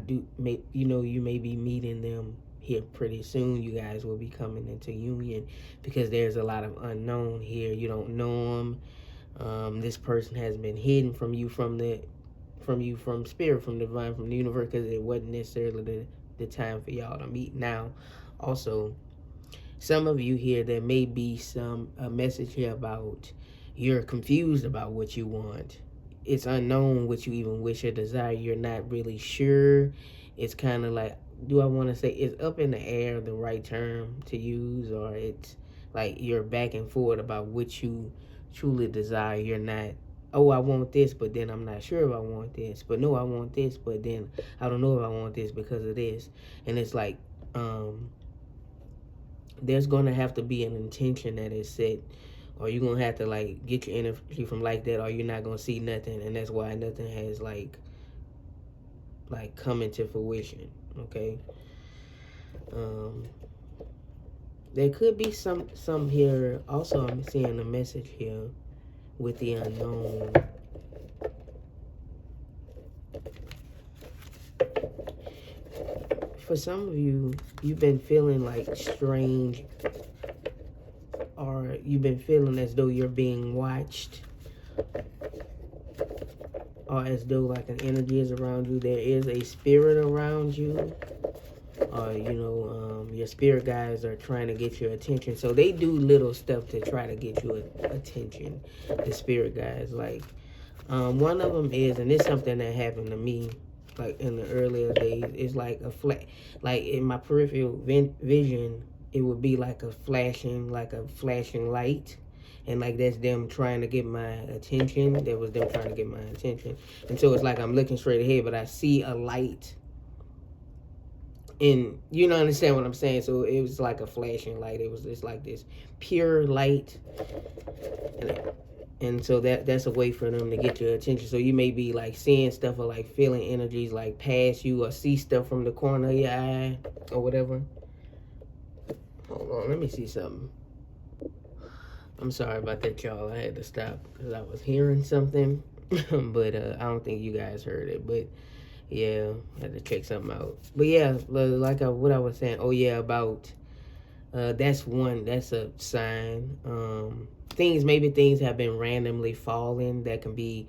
you may be meeting them here pretty soon. You guys will be coming into union, because there's a lot of unknown here. You don't know them. This person has been hidden from you, from spirit, from divine, from the universe, because it wasn't necessarily the time for y'all to meet. Now, also, some of you here, there may be a message here about you're confused about what you want. It's unknown what you even wish or desire. You're not really sure. It's kind of like, do I want to say it's up in the air, the right term to use, or it's like you're back and forth about what you truly desire. You're not, oh, I want this, but then I'm not sure if I want this. But no, I want this, but then I don't know if I want this because of this. And it's like, there's going to have to be an intention that is set, or you're going to have to like get your energy from like that, or you're not going to see nothing. And that's why nothing has like come into fruition. Okay. There could be some here. Also, I'm seeing a message here with the unknown. For some of you, you've been feeling like strange, or you've been feeling as though you're being watched, or as though like an energy is around you. There is a spirit around you. or your spirit guides are trying to get your attention. So they do little stuff to try to get your attention. The spirit guides, like one of them is, and it's something that happened to me, like in the earlier days. It's like a like in my peripheral vision, it would be like a flashing light. And like that's them trying to get my attention. That was them trying to get my attention. And so it's like I'm looking straight ahead, but I see a light. And you don't understand what I'm saying. So it was like a flashing light. It was just like this pure light. And so that's a way for them to get your attention. So you may be like seeing stuff or like feeling energies like pass you, or see stuff from the corner of your eye or whatever. Hold on, let me see something. I'm sorry about that, y'all. I had to stop because I was hearing something. But I don't think you guys heard it. But yeah, I had to check something out. But yeah, like what I was saying. Oh yeah, about that's a sign. Maybe things have been randomly falling. That can be,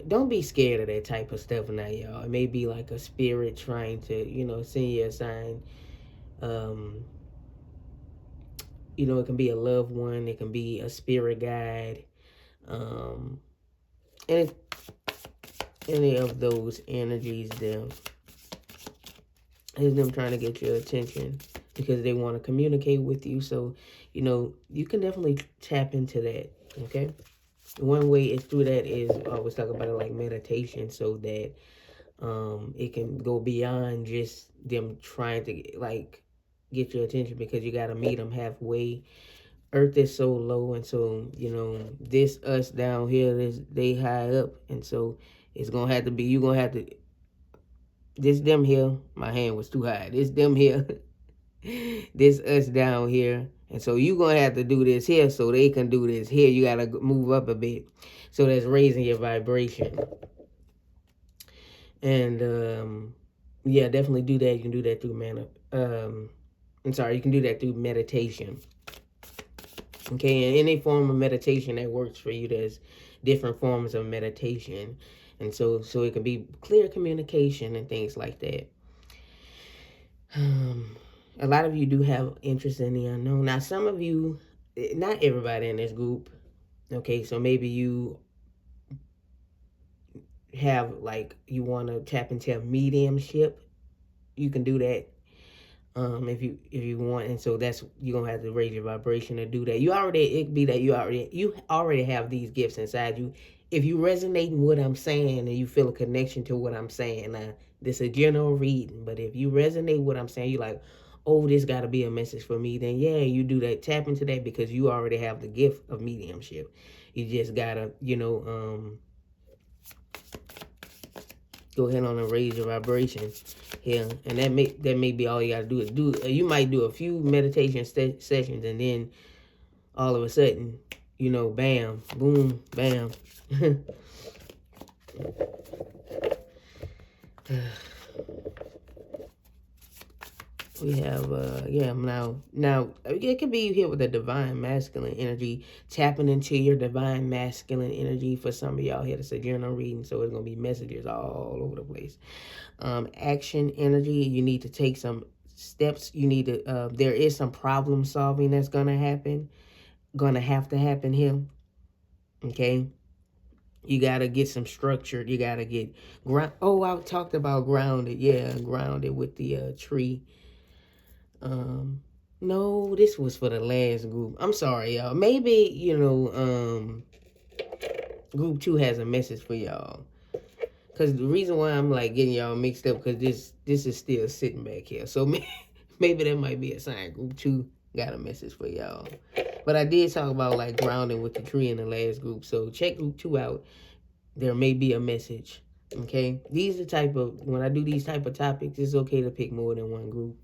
don't be scared of that type of stuff now, y'all. It may be like a spirit trying to, send you a sign. It can be a loved one. It can be a spirit guide. And any of those energies, them is them trying to get your attention because they want to communicate with you. So, you can definitely tap into that. Okay. One way is through that is I was talking about it like meditation, so that it can go beyond just them trying to get your attention, because you got to meet them halfway. Earth is so low, and so this us down here, they high up, and so it's gonna have to be, you gonna have to, this them here, my hand was too high, this them here, this us down here, and so you gonna have to do this here so they can do this here. You gotta move up a bit, so that's raising your vibration. And yeah, definitely do that. You can do that through you can do that through meditation. Okay, and any form of meditation that works for you, there's different forms of meditation. And so it can be clear communication and things like that. A lot of you do have interest in the unknown. Now, some of you, not everybody in this group, okay, so maybe you have, you want to tap into a mediumship. You can do that if you want, and so that's, you're gonna have to raise your vibration to do that. It be that you already have these gifts inside you. If you resonate with what I'm saying and you feel a connection to what I'm saying, now this is a general reading, but if you resonate with what I'm saying, you're like, oh, this got to be a message for me, then yeah, you do that. Tap into that, because you already have the gift of mediumship. You just gotta go ahead on and raise your vibration here, and that may be all you gotta do. You might do a few meditation sessions, and then all of a sudden, bam, boom, bam. We have now it could be you here with the divine masculine energy, tapping into your divine masculine energy. For some of y'all here, it's a journal reading, so it's gonna be messages all over the place. Action energy, you need to take some steps. You need to there is some problem solving that's gonna have to happen here. Okay, you gotta get some structure. You gotta get ground. Oh, I talked about grounded. Yeah, grounded with the tree. No, this was for the last group. I'm sorry, y'all. Maybe, group 2 has a message for y'all. Because the reason why I'm getting y'all mixed up, because this is still sitting back here. So maybe that might be a sign. Group 2 got a message for y'all. But I did talk about grounding with the tree in the last group. So check group 2 out. There may be a message. Okay? These are when I do these type of topics, it's okay to pick more than one group.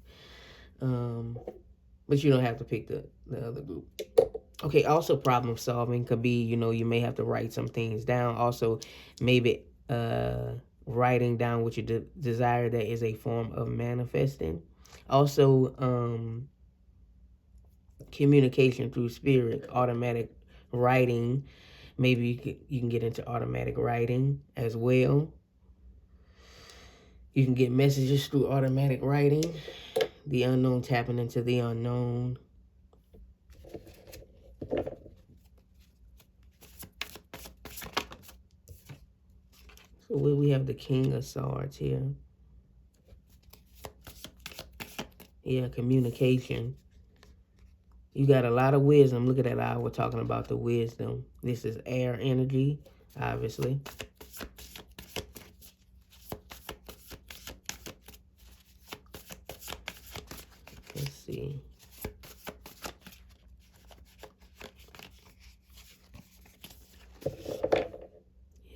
But you don't have to pick the other group. Okay, also problem solving could be, you may have to write some things down. Also, maybe writing down what you desire, that is a form of manifesting. Also, communication through spirit, automatic writing. Maybe you can get into automatic writing as well. You can get messages through automatic writing. The unknown, tapping into the unknown. So we have the King of Swords here. Yeah, communication. You got a lot of wisdom. Look at that eye. We're talking about the wisdom. This is air energy, obviously. Let's see.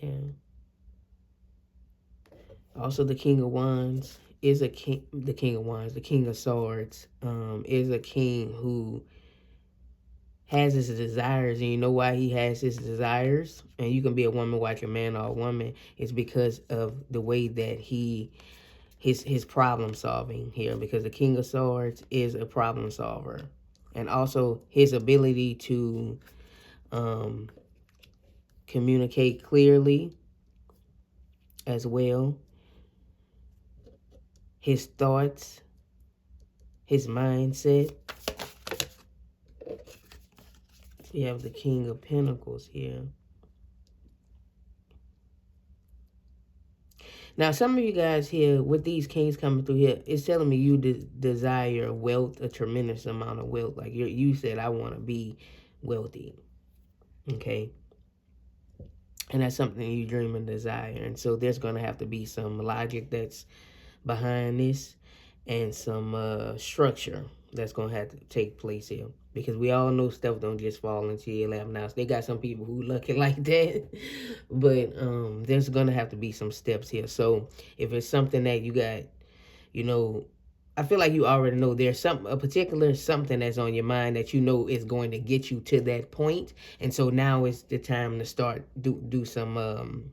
Yeah. Also, the King of Wands is a king. The King of Wands, the King of Swords, is a king who has his desires, and you know why he has his desires. And you can be a woman, watch a man, or a woman. It's because of the way that his problem solving here. Because the King of Swords is a problem solver, and also his ability to communicate clearly as well. His thoughts, his mindset. We have the King of Pentacles here. Now, some of you guys here, with these kings coming through here, it's telling me you desire wealth, a tremendous amount of wealth. Like you said, I want to be wealthy. Okay? And that's something you dream and desire. And so there's going to have to be some logic that's behind this, and some structure that's going to have to take place here. Because we all know stuff don't just fall into your lap. Now, they got some people who lucky like that. But there's going to have to be some steps here. So if it's something that you got, you know, I feel like you already know there's a particular something that's on your mind that you know is going to get you to that point. And so now is the time to start do some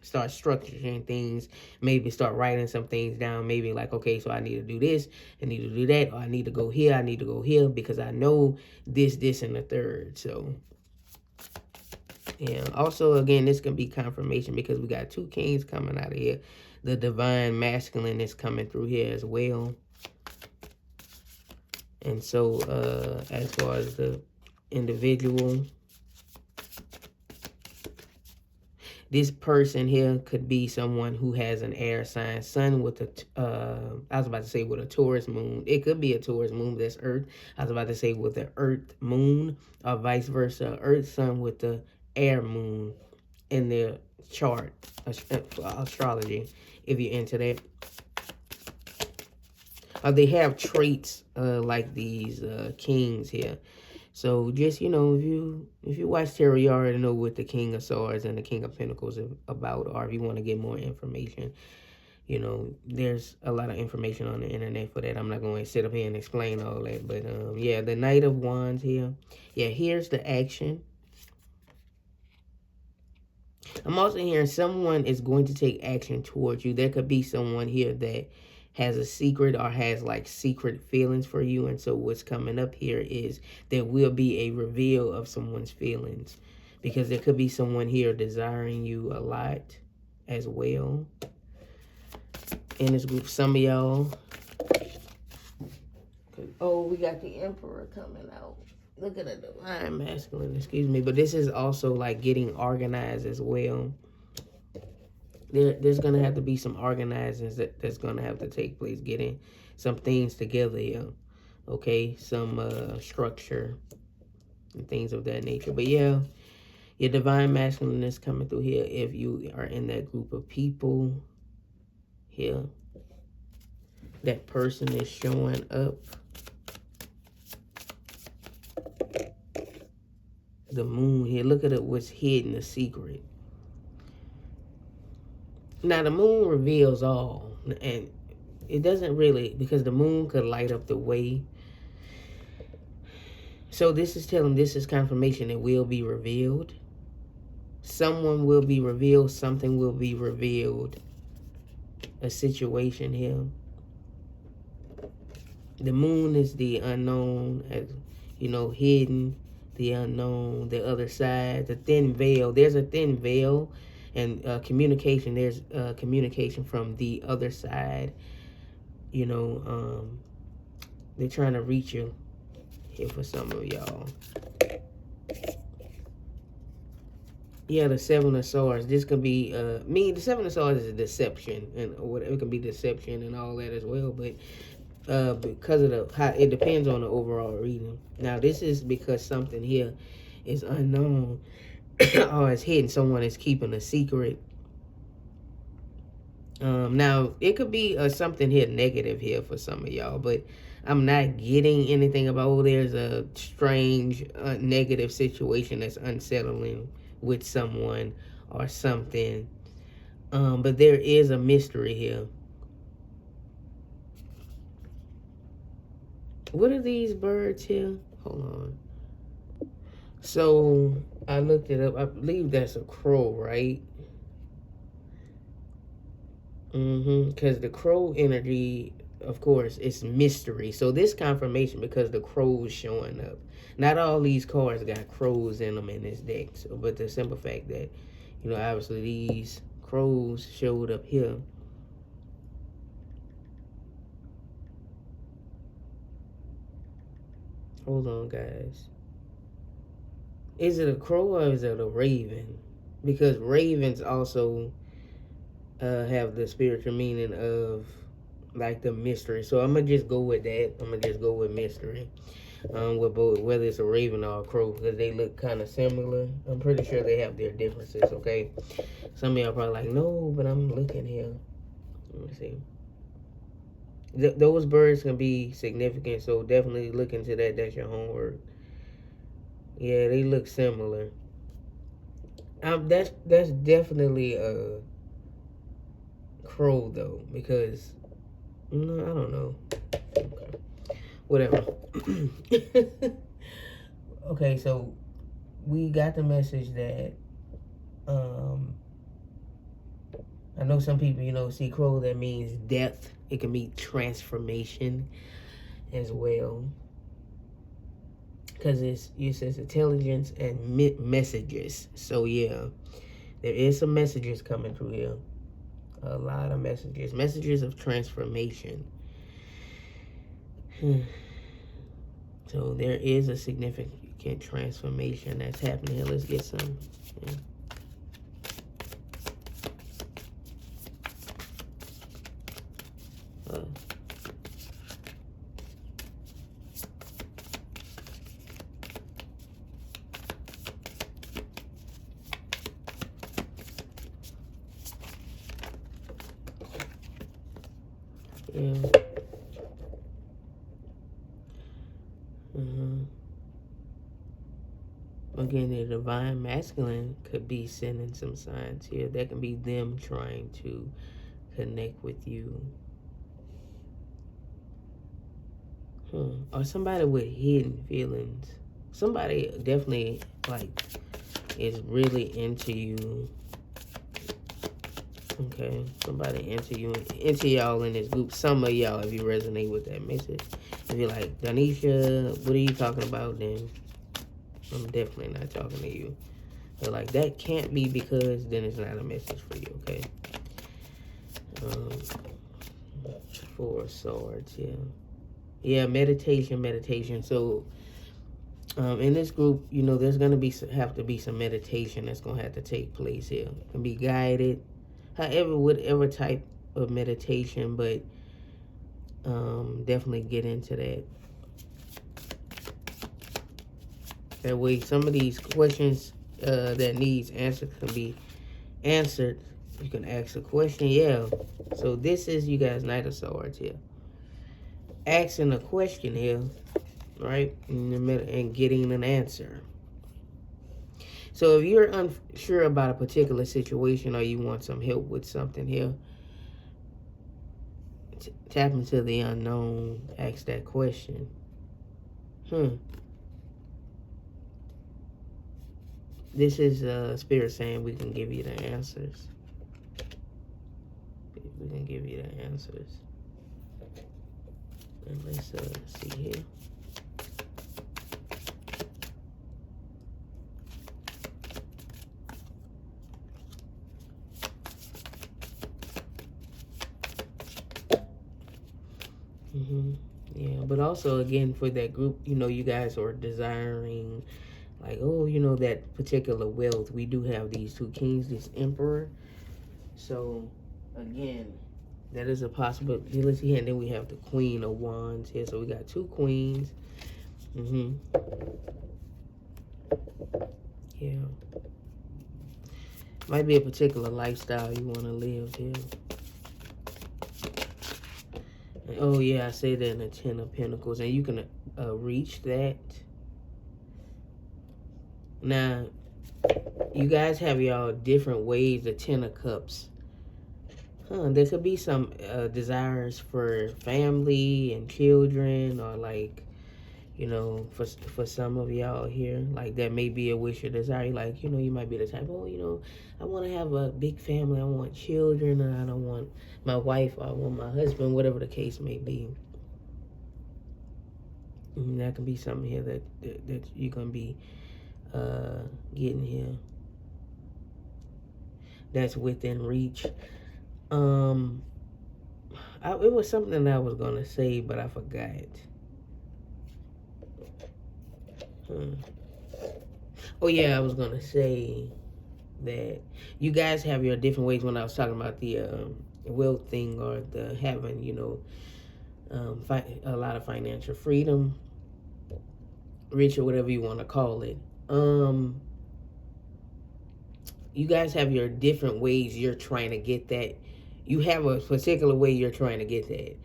start structuring things, maybe start writing some things down, maybe like, okay, so I need to do this, I need to do that, or I need to go here, I need to go here, because I know this, and the third. So, yeah. Also, again, this can be confirmation because we got two kings coming out of here. The divine masculine is coming through here as well. And so, as far as the individual, this person here could be someone who has an air sign, sun with I was about to say with a Taurus moon. It could be a Taurus moon, that's Earth. I was about to say with the Earth moon, or vice versa, Earth sun with the air moon in their chart, astrology, if you're into that. They have traits like these kings here. So just, you know, if you watch tarot, you already know what the King of Swords and the King of Pentacles is about. Or if you want to get more information, you know, there's a lot of information on the internet for that. I'm not going to sit up here and explain all that. But, yeah, the Knight of Wands here. Yeah, here's the action. I'm also hearing someone is going to take action towards you. There could be someone here that has a secret or has like secret feelings for you. And so what's coming up here is there will be a reveal of someone's feelings, because there could be someone here desiring you a lot as well in this group. Some of y'all, oh, we got the Emperor coming out. Look at the divine masculine, excuse me. But this is also like getting organized as well. There's going to have to be some organizing that's going to have to take place, getting some things together here, okay? Some structure and things of that nature. But yeah, your divine masculine is coming through here if you are in that group of people here. That person is showing up. The moon here, look at it, what's hidden, the secret. Now, the moon reveals all, and it doesn't really, because the moon could light up the way. So this is telling, this is confirmation it will be revealed. Someone will be revealed, something will be revealed. A situation here. The moon is the unknown, as you know, hidden, the unknown, the other side, the thin veil. There's a thin veil And communication, there's communication from the other side. You know, they're trying to reach you here for some of y'all. Yeah, the Seven of Swords. This could be the Seven of Swords is a deception, and whatever, it can be deception and all that as well. But because of how it depends on the overall reading. Now, this is because something here is unknown or is hidden. Someone is keeping a secret. Now, it could be something here negative here for some of y'all, but I'm not getting anything about, oh, there's a strange negative situation that's unsettling with someone or something. But there is a mystery here. What are these birds here? Hold on. So I looked it up. I believe that's a crow, right? Because the crow energy, of course, it's mystery. So this confirmation because the crow's showing up. Not all these cards got crows in them in this deck. So, but the simple fact that, you know, obviously these crows showed up here. Hold on, guys. Is it a crow or is it a raven? Because ravens also have the spiritual meaning of like the mystery. So I'm gonna just go with that. I'm gonna just go with mystery. With both, whether it's a raven or a crow, because they look kind of similar. I'm pretty sure they have their differences. Okay, some of y'all probably like, no, but I'm looking here. Let me see. Those birds can be significant, so definitely look into that. That's your homework. Yeah, they look similar. That's definitely a crow though, because no, I don't know. Okay. Whatever. Okay, so we got the message that I know some people, you know, see crow, that means death. It can be transformation as well. Because it says intelligence and messages. So yeah, there is some messages coming through here. A lot of messages. Messages of transformation. So there is a significant transformation that's happening here. Let's get some. Yeah. Again, the divine masculine could be sending some signs here. That can be them trying to connect with you. Or somebody with hidden feelings. Somebody definitely like is really into you. Okay, somebody into y'all in this group. Some of y'all, if you resonate with that message, if you're like, Donnescha, what are you talking about? Then I'm definitely not talking to you. But like, that can't be, because then it's not a message for you. Okay. 4 swords. Yeah, meditation. So in this group, you know, there's gonna have to be some meditation that's gonna have to take place here. It can be guided, however, whatever type of meditation, but definitely get into that. That way, some of these questions that needs answered can be answered. You can ask a question. Yeah. So this is, you guys, Knight of Swords here. Asking a question here, right? And getting an answer. So if you're unsure about a particular situation, or you want some help with something here, tap into the unknown. Ask that question. This is Spirit saying we can give you the answers. We can give you the answers. And let's see here. Yeah, but also again for that group, you guys are desiring, like, oh, that particular wealth. We do have these two kings, this emperor. So again, that is a possibility here. And then we have the Queen of Wands here. So we got two queens. Yeah. Might be a particular lifestyle you want to live here. And, oh, yeah, I said that in the Ten of Pentacles. And you can reach that. Now, you guys have y'all different ways, the Ten of Cups. There could be some desires for family and children, or like, for some of y'all here, like that may be a wish or desire. Like, you might be the type, oh, I want to have a big family. I want children, and I don't want my wife, or I want my husband, whatever the case may be. And that can be something here that you're going to be getting here. That's within reach. It was something that I was going to say, but I forgot. Oh, yeah, I was going to say that you guys have your different ways when I was talking about the wealth thing, or the having, a lot of financial freedom, rich, or whatever you want to call it. You guys have your different ways you're trying to get that. You have a particular way you're trying to get that.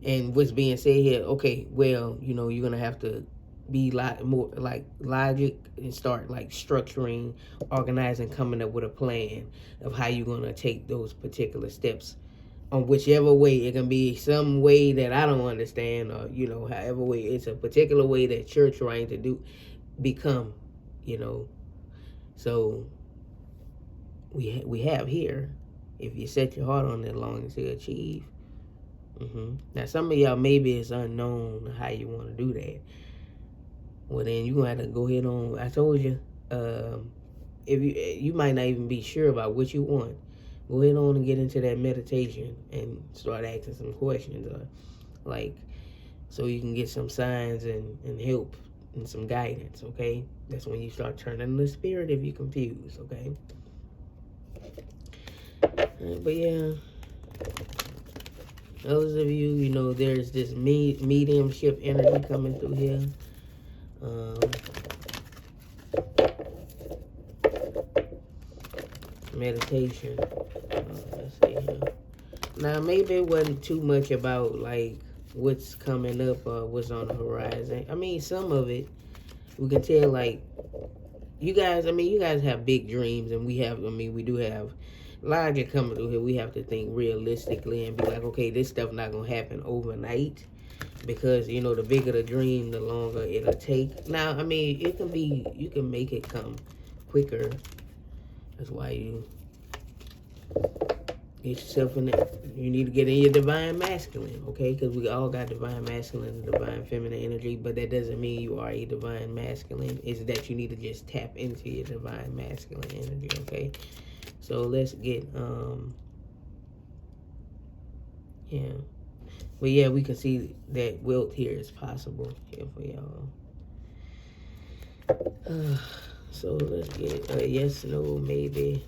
And what's being said here, okay, well, you're going to have to be more like logic and start like structuring, organizing, coming up with a plan of how you're going to take those particular steps on whichever way. It can be some way that I don't understand, or, however way. It's a particular way that you're trying to become, So we have here, if you set your heart on it long to achieve. Now, some of y'all, maybe it's unknown how you want to do that. Well, then you're going to have to go ahead on. I told you, if you might not even be sure about what you want. Go ahead on and get into that meditation and start asking some questions, like, so you can get some signs and help and some guidance, okay? That's when you start turning the spirit if you're confused, okay? But yeah, those of you, there's this mediumship energy coming through here. Meditation. Let's see here. Now, maybe it wasn't too much about like what's coming up or what's on the horizon. I mean, some of it we can tell. Like, you guys have big dreams, and we do have logic coming through here. We have to think realistically and be like, okay, this stuff not gonna happen overnight, because the bigger the dream, the longer it'll take. Now, it can be, you can make it come quicker. That's why you get yourself in it. You need to get in your divine masculine, okay? Because we all got divine masculine and divine feminine energy, but that doesn't mean you are a divine masculine. It's that you need to just tap into your divine masculine energy, okay? So let's get, yeah. But yeah, we can see that wealth here is possible here for y'all. So let's get a yes, no, maybe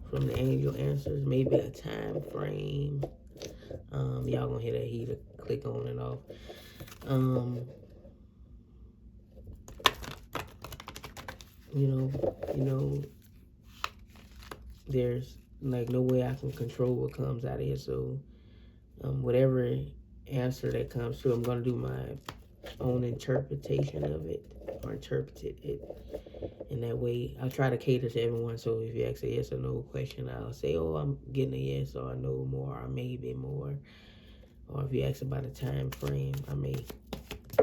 from the angel answers. Maybe a time frame. Y'all gonna hear that heater click on and off. There's like no way I can control what comes out of here. So whatever answer that comes through, I'm gonna do my own interpretation of it, or interpret it in that way. I'll try to cater to everyone. So if you ask a yes or no question, I'll say, oh, I'm getting a yes, or a no more, or maybe more. Or if you ask about a time frame, I may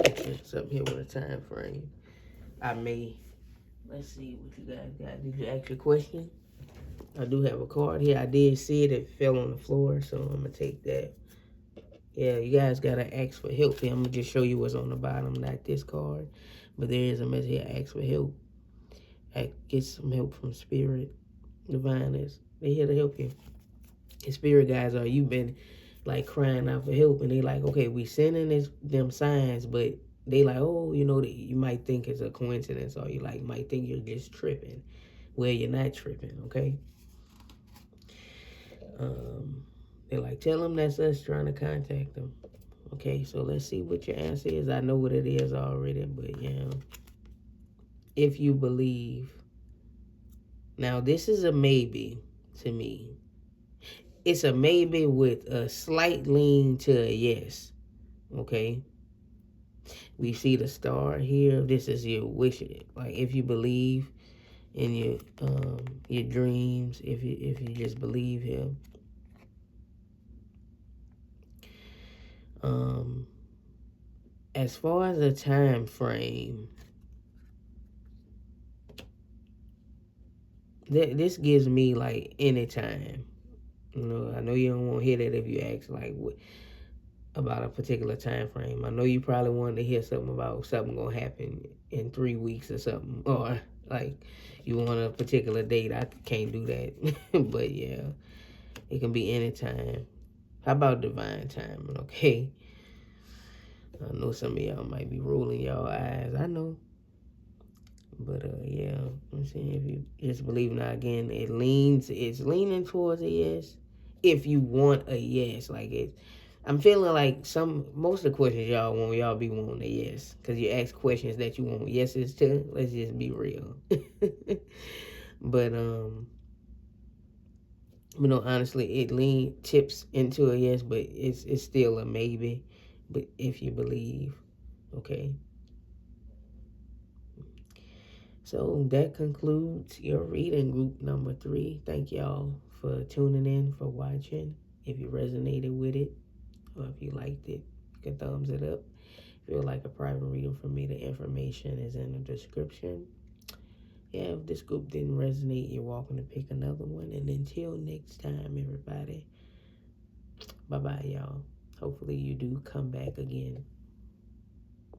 get you something here with a time frame. Let's see what you guys got. Did you ask your question? I do have a card here. I did see it. It fell on the floor, so I'm going to take that. Yeah, you guys got to ask for help here. I'm going to just show you what's on the bottom, not this card. But there is a message here. Ask for help. Get some help from Spirit. Divine is. They're here to help you. And Spirit guys, you've been like crying out for help, and they like, okay, we sending them signs, but they like, oh, you might think it's a coincidence, or you like might think you're just tripping. Well, you're not tripping, okay? They're like, tell them that's us trying to contact them. Okay, so let's see what your answer is. I know what it is already, but yeah. If you believe. Now, this is a maybe to me. It's a maybe with a slight lean to a yes. Okay? We see the star here. This is your wish. Like, if you believe in your dreams, if you just believe him. As far as a time frame, this gives me like any time. I know you don't want to hear that if you ask like what about a particular time frame. I know you probably wanted to hear something about something gonna happen in 3 weeks or something, or like you want a particular date. I can't do that, but yeah, it can be any time. How about divine timing? Okay, I know some of y'all might be rolling y'all eyes. I know. But yeah, I'm saying if you just believe now again, it's leaning towards a yes. If you want a yes, like I'm feeling like most of the questions y'all be wanting a yes, because you ask questions that you want yeses to. Let's just be real. But honestly, it tips into a yes, but it's still a maybe. But if you believe, okay. So that concludes your reading group number 3. Thank y'all for tuning in, for watching. If you resonated with it, or if you liked it, you can thumbs it up. If you would like a private reading from me, the information is in the description. Yeah, if this group didn't resonate, you're welcome to pick another one. And until next time, everybody, bye-bye, y'all. Hopefully you do come back again.